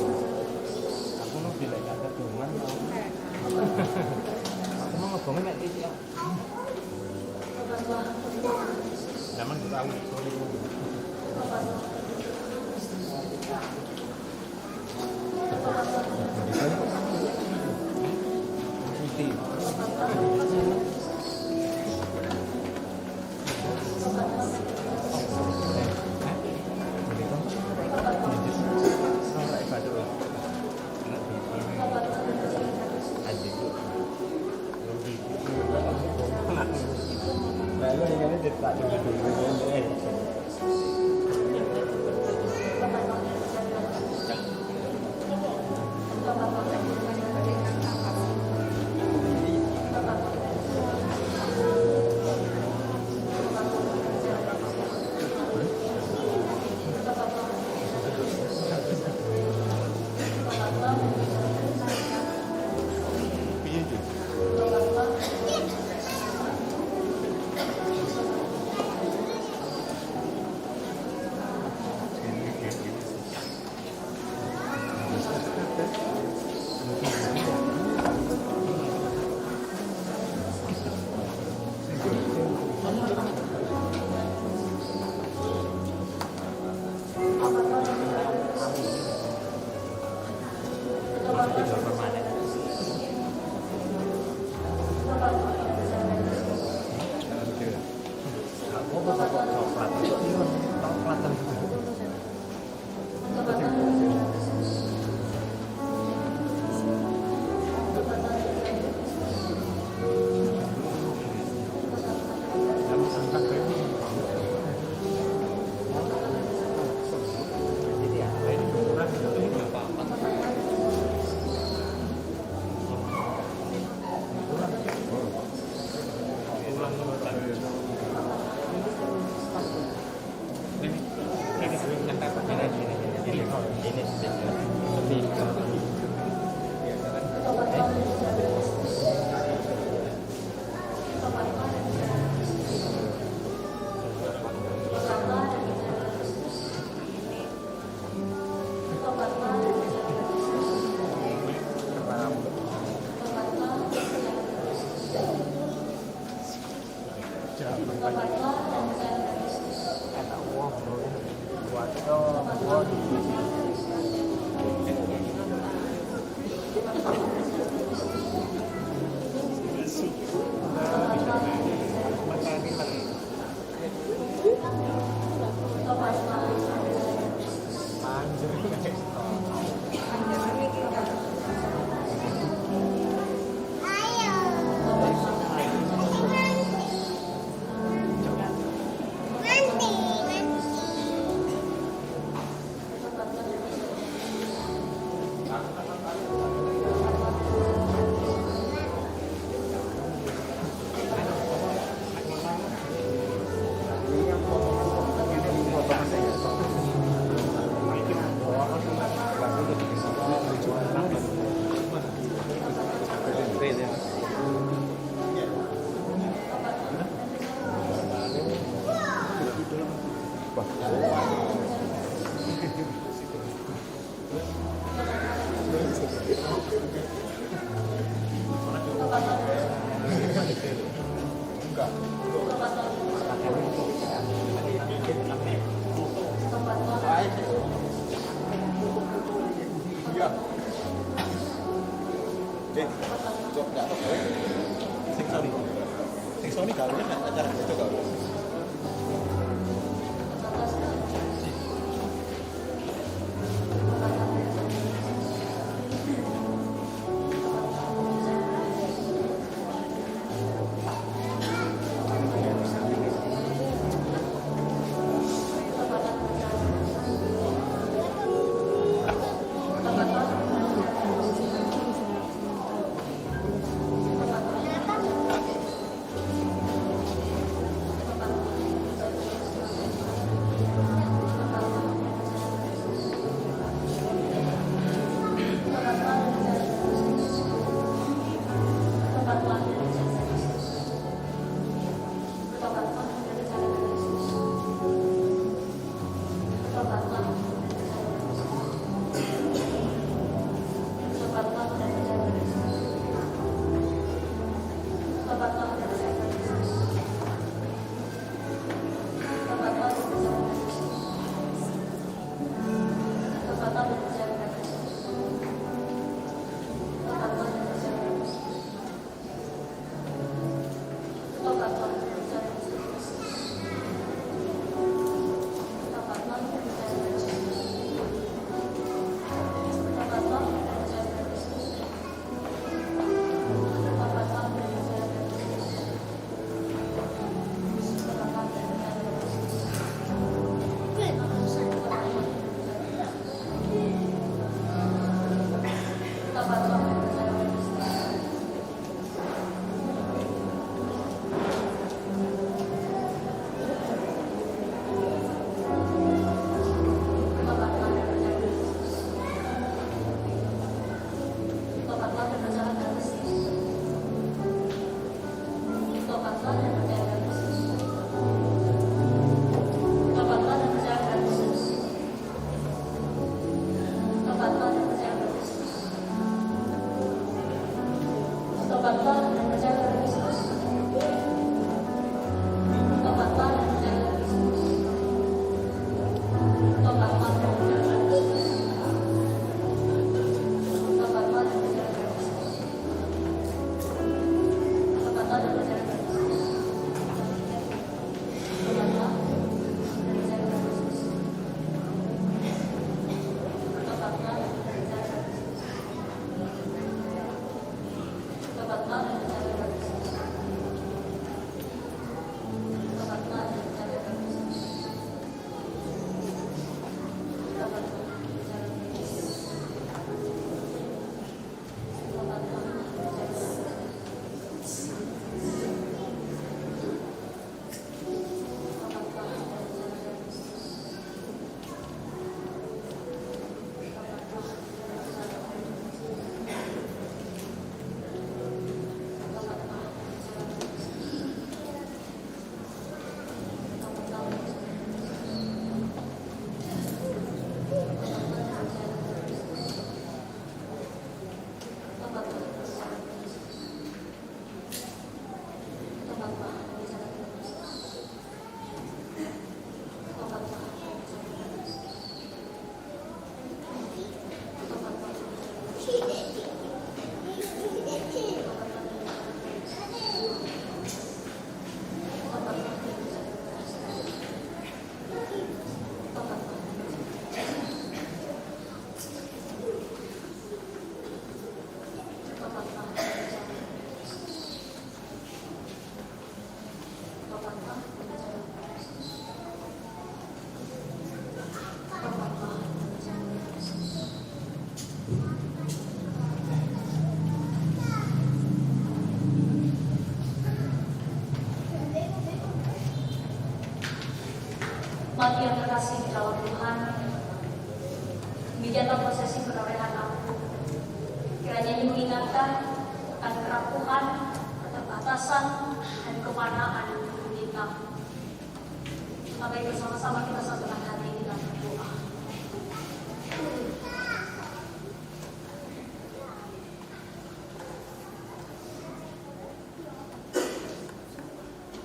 Aku mau bilang kata cuman aku mau ngomongin mek iki ya. Zaman kita tahu kasih di dalam Tuhan, demikianlah prosesi perolehan aku. Kiranya ini mengingatkan akan kerapuhan, keterbatasan, dan kefanaan kita. Mari bersama-sama kita satukan hati kita berdoa.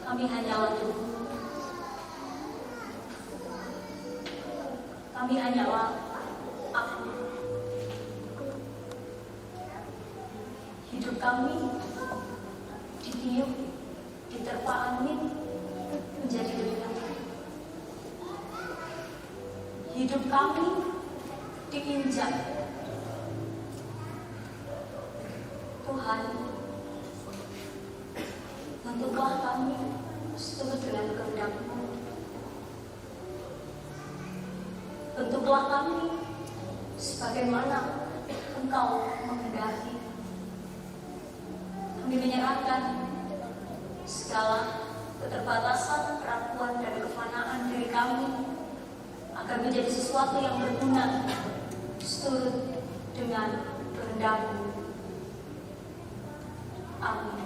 Kami hanyalah Tuhan. Kami hanyalah aku. Hidup kami ditiup, diterpa angin menjadi debu. Hidup kami diinjak. Tuhan, bentuklah kami seturut dengan kehendak-Mu. Bentuklah kami sebagaimana Engkau menghendaki. Kami menyerahkan segala keterbatasan, kerapuan, dan kefanaan diri kami agar menjadi sesuatu yang berguna seturut dengan kehendak-Mu. Amin.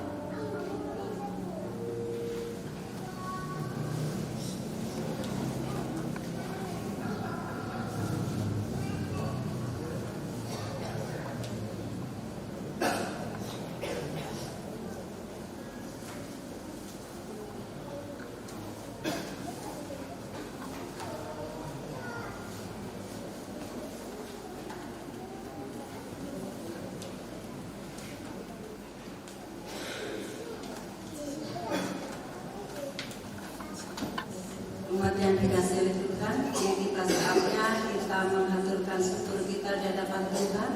Umat yang dikasihi oleh Tuhan, kita saatnya kita mengaturkan syukur kita di hadapan Tuhan.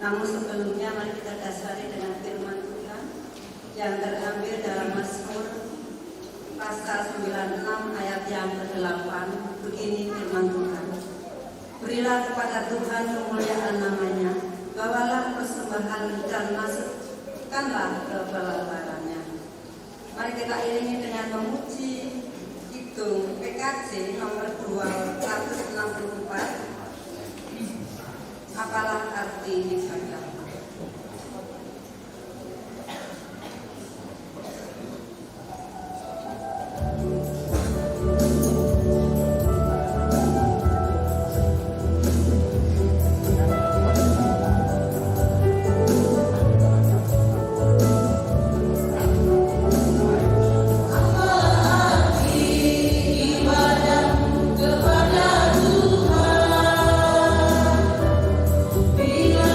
Namun sebelumnya mari kita dasari dengan firman Tuhan yang terambil dalam Mazmur pasal 96 ayat yang ke-8. Begini firman Tuhan: Berilah kepada Tuhan kemuliaan namanya, bawalah persembahan dan masukkanlah ke bala-balanya. Mari kita iringi dengan memuji Kidung PKJ nomor 264. Apalah arti ibadah? Bila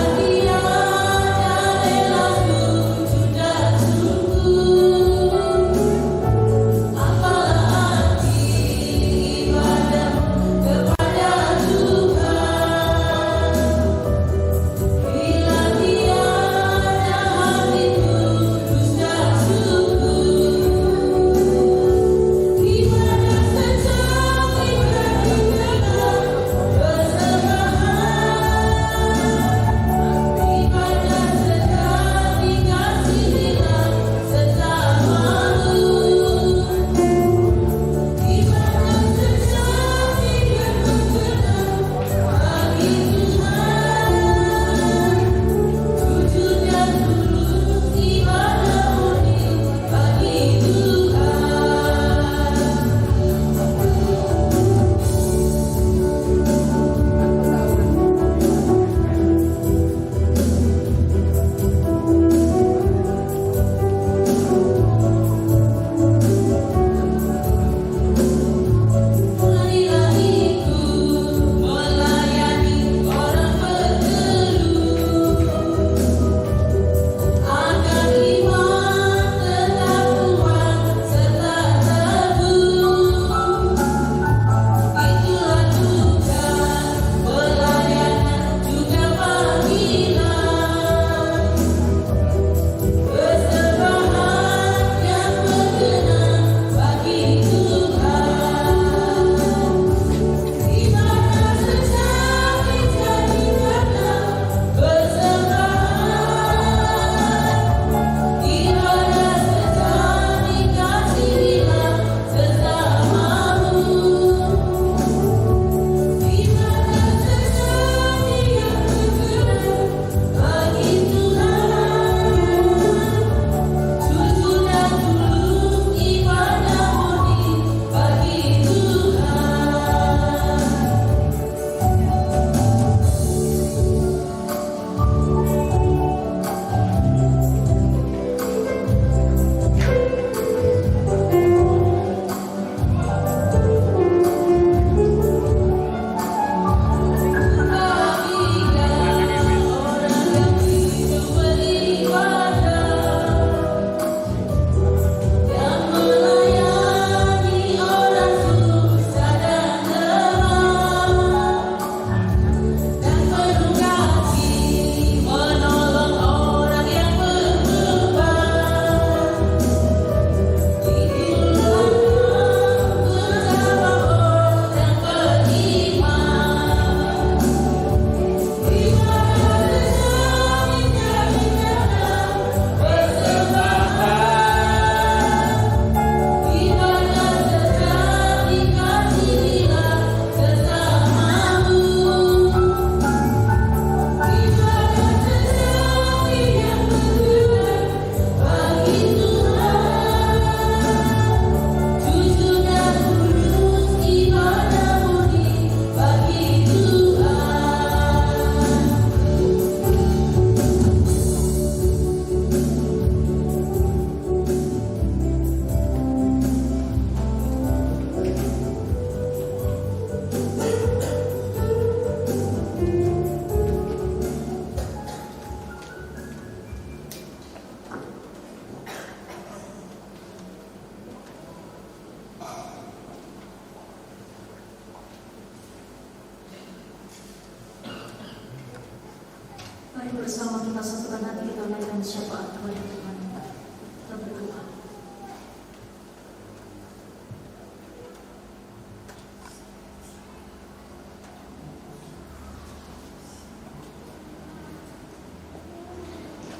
Mari bersama kita satukan hati kita menaikkan syafaat kepada Tuhan. Kita berdoa.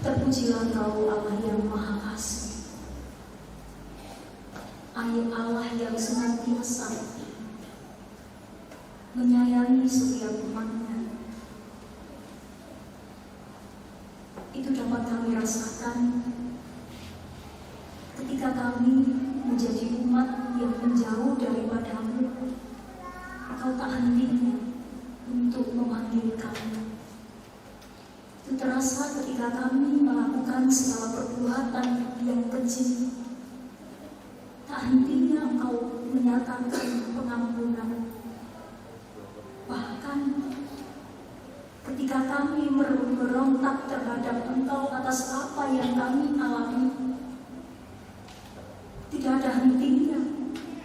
Terpujilah Engkau Allah yang Maha Kasih, Allah yang senantiasa menyayangi setiap umatnya. Itu dapat kami rasakan ketika kami menjadi umat yang menjauh daripadamu. Engkau tak henti untuk memanggil kami. Itu terasa ketika kami melakukan segala perbuatan yang keji. Tak hentinya Engkau menyatakan pengampunan. Bahkan ketika kami merontak terhadap Engkau atas apa yang kami alami, tidak ada hentinya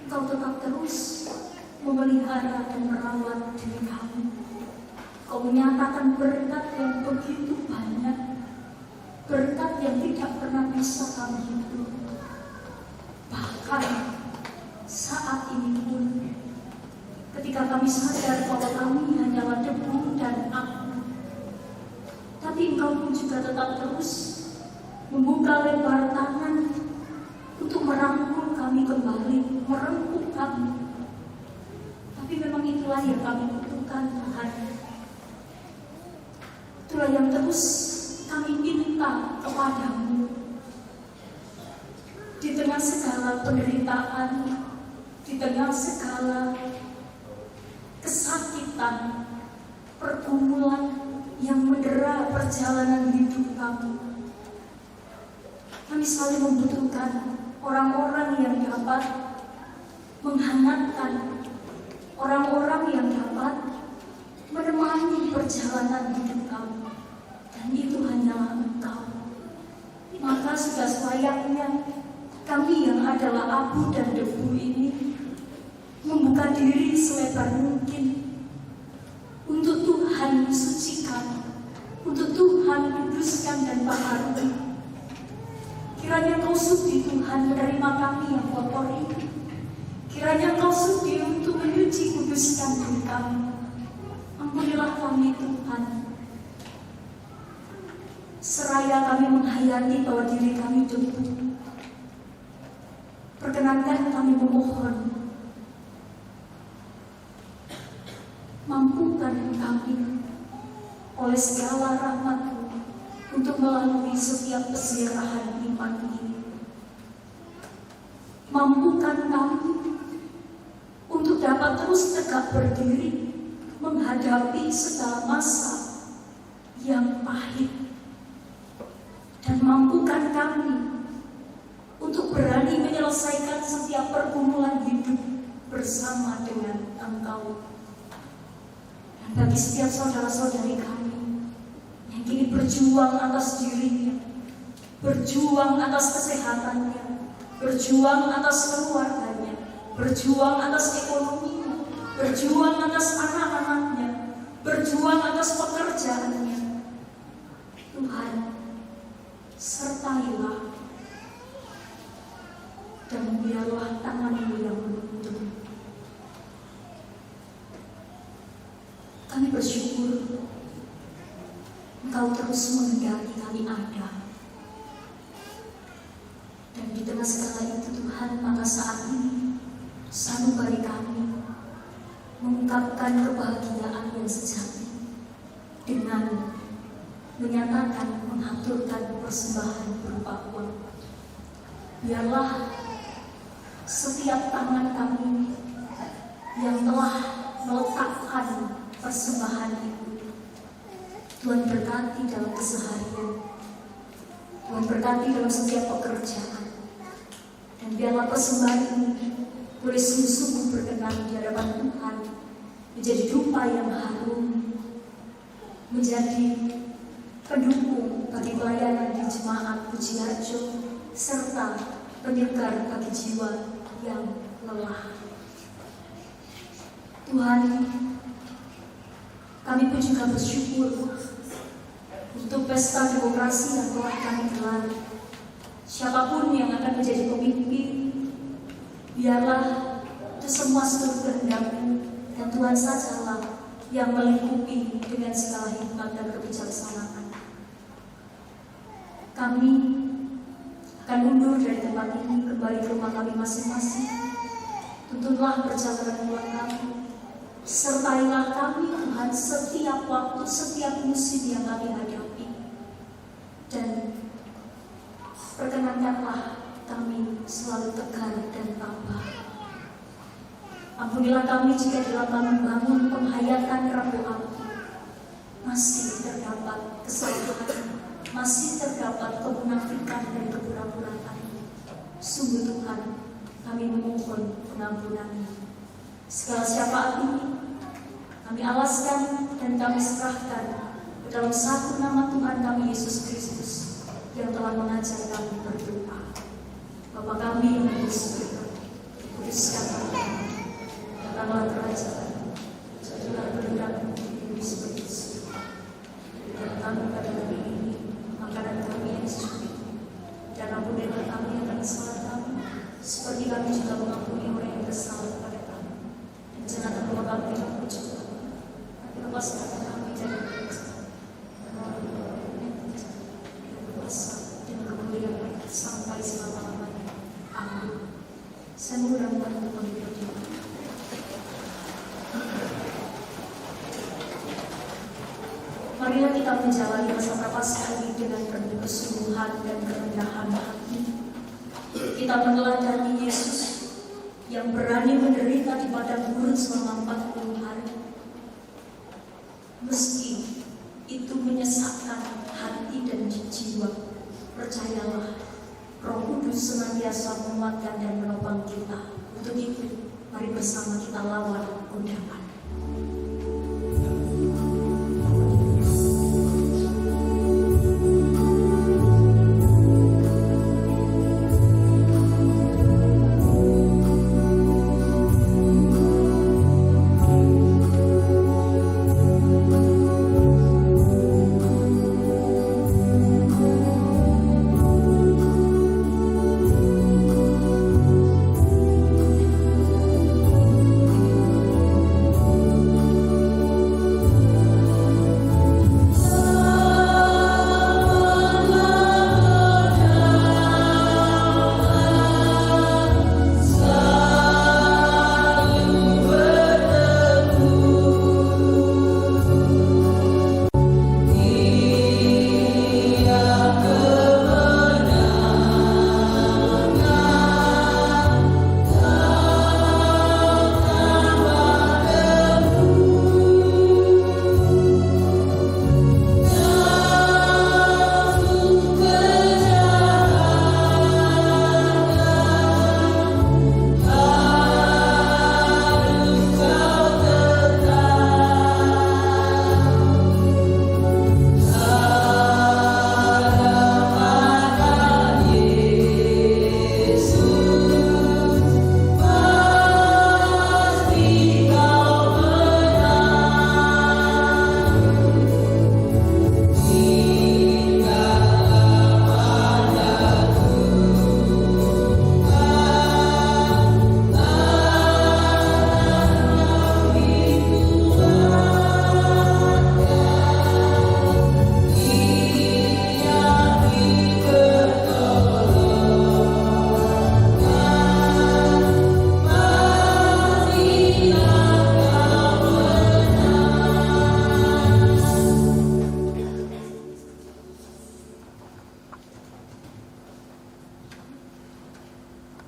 Engkau tetap terus memelihara dan merawat diri kami. Kau menyatakan berkat yang begitu banyak, berkat yang tidak pernah bisa kami hitung. Bahkan saat ini pun, ketika kami sadar bahwa kami hanyalah debu dan abu, tapi Engkau pun juga tetap terus membuka lebar tangan untuk merangkul kami kembali, merengkuh kami. Tapi memang itulah yang kami butuhkan, Tuhan. Itulah yang terus kami minta kepadamu. Di tengah segala penderitaan, di tengah segala kesakitan, pergumulan yang mendera perjalanan hidup kami, kami selalu membutuhkan orang-orang yang dapat menghangatkan, orang-orang yang dapat menemani perjalanan hidup kami. Dan itu hanyalah Engkau. Maka sudah selayaknya kami yang adalah abu dan debu ini membuka diri selebar mungkin untuk Tuhan sucikan, untuk Tuhan kuduskan dan baharui. Kiranya Kau sudi Tuhan menerima kami yang kotor ini. Kiranya Kau sudi untuk menyuci kuduskan diri kami. Ampunilah kami Tuhan. Seraya kami menghayati bahwa diri kami debu, perkenankan kami memohon, mampukan kami oleh segala rahmat-Mu untuk melalui setiap kesirahan iman ini. Mampukan kami untuk dapat terus tegak berdiri menghadapi segala masa yang pahit. Dan mampukan kami untuk berani menyelesaikan setiap pergumulan hidup bersama dengan Engkau. Dan bagi setiap saudara-saudari kami yang kini berjuang atas dirinya, berjuang atas kesehatannya, berjuang atas keluarganya, berjuang atas ekonominya, berjuang atas anak-anaknya, berjuang atas pekerjaannya, Tuhan, sertailah dan biarlah tangan-Mu yang menuntun. Kami bersyukur Engkau terus menghendaki kami ada. Dan di tengah segala itu Tuhan, maka saat ini sanubari kami mengungkapkan kebahagiaan yang sejati dengan menyatakan mengaturkan persembahan berupa uang. Biarlah setiap tangan kami yang telah meletakkan persembahan itu, Tuhan berkati dalam keseharian, Tuhan berkati dalam setiap pekerjaan. Dan biarlah persembahan ini boleh sungguh-sungguh berkenan di hadapan Tuhan, menjadi dupa yang harum, menjadi pendukung bagi pelayanan di jemaat Puji Harjo, serta penyegar bagi jiwa yang lelah. Tuhan, kami pun juga bersyukur untuk pesta demokrasi yang telah kami gelar. Siapapun yang akan menjadi pemimpin, biarlah itu semua seluruh kehendak-Mu, dan Tuhan sajalah yang melingkupi dengan segala hikmat dan kebijaksanaan. Kami akan mundur dari tempat ini kembali ke rumah kami masing-masing. Tuntunlah perjalanan pulang kami. Sertailah kami Tuhan setiap waktu, setiap musim yang kami hadapi. Dan perkenankanlah kami selalu tegar dan tabah. Ampunilah kami jika dalam kami membangun penghayatan Rabu Api masih terdapat kesalahan, masih terdapat kemunafikan dan kepura-puraan. Sungguh Tuhan, kami memohon pengampunan-Mu. Segala syafaat ini kami alaskan dan kami serahkan ke dalam satu nama Tuhan kami Yesus Kristus yang telah mengajar kami berdoa. Bapa kami yang di surga, dikuduskanlah nama-Mu, datanglah kerajaan-Mu, jadilah kehendak-Mu di bumi seperti di surga. Berikan kami pada hari ini makanan kami yang secukupnya, dan ampunilah kami akan kesalahan kami, seperti kami juga mengampuni orang yang bersalah kepada kami. Dan jangan membawa kami dalam pencobaan, tapi lepaskan kami dari kejahatan. Kuasa dan kemuliaan sampai selama-lamanya. Amin. Saya mengundang Tuhan berdoa. Marilah kita menjalani masa prapaskah ini dengan penuh kesungguhan dan kerendahan hati. Kita meneladani Yesus yang berani menderita di padang gurun selama 40 hari. Meski itu menyesakkan hati dan jiwa, percayalah Roh Kudus senantiasa menguatkan dan menopang kita. Untuk itu, mari bersama kita lawan godaan.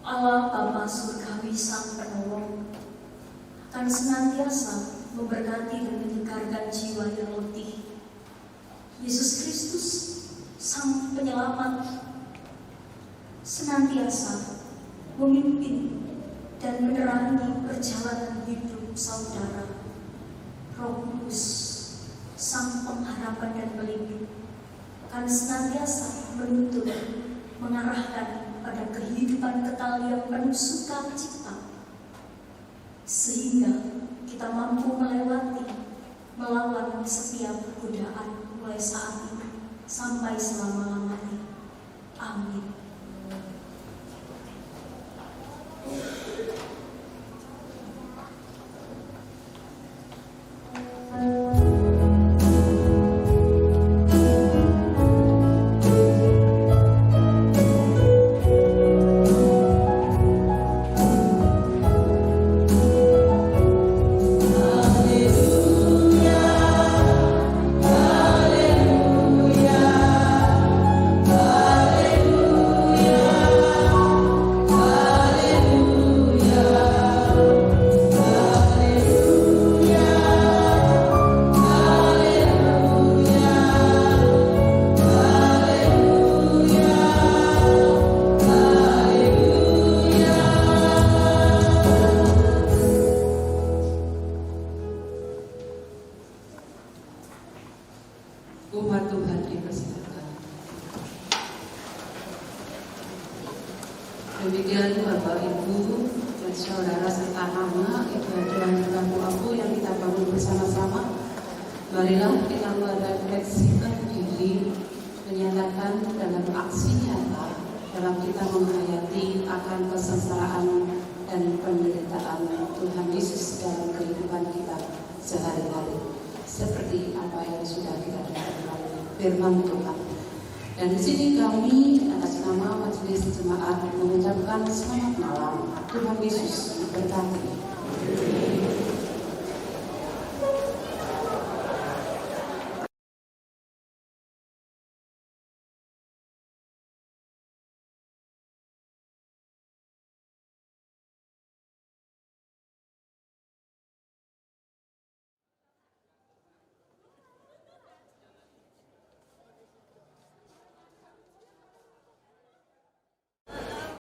Allah Bapa Surgawi Sang Penolong akan senantiasa memberkati dan menyegarkan jiwa yang letih. Yesus Kristus Sang Penyelamat senantiasa memimpin dan menerangi perjalanan hidup saudara. Roh Kudus Sang Pengharapan dan Pelindung akan senantiasa menuntun, mengarahkan pada kehidupan kekal yang penuh sukacita, sehingga kita mampu melewati, melawan setiap godaan mulai saat ini sampai selama-lamanya. Amin. Umat Tuhan dipersilakan. Demikian Bapak Ibu dan saudara serta mama, ibu-ibu dan abu yang kita bangun bersama-sama. Marilah kita merefleksikan diri, menyatakan dalam aksi nyata dalam kita menghayati akan kesengsaraan dan penderitaan Tuhan Yesus dalam kehidupan kita sehari-hari, seperti apa yang sudah kita dengar melalui firman Tuhan. Dan di sini kami atas nama Majelis Jemaat mengucapkan selamat malam. Tuhan Yesus memberkati.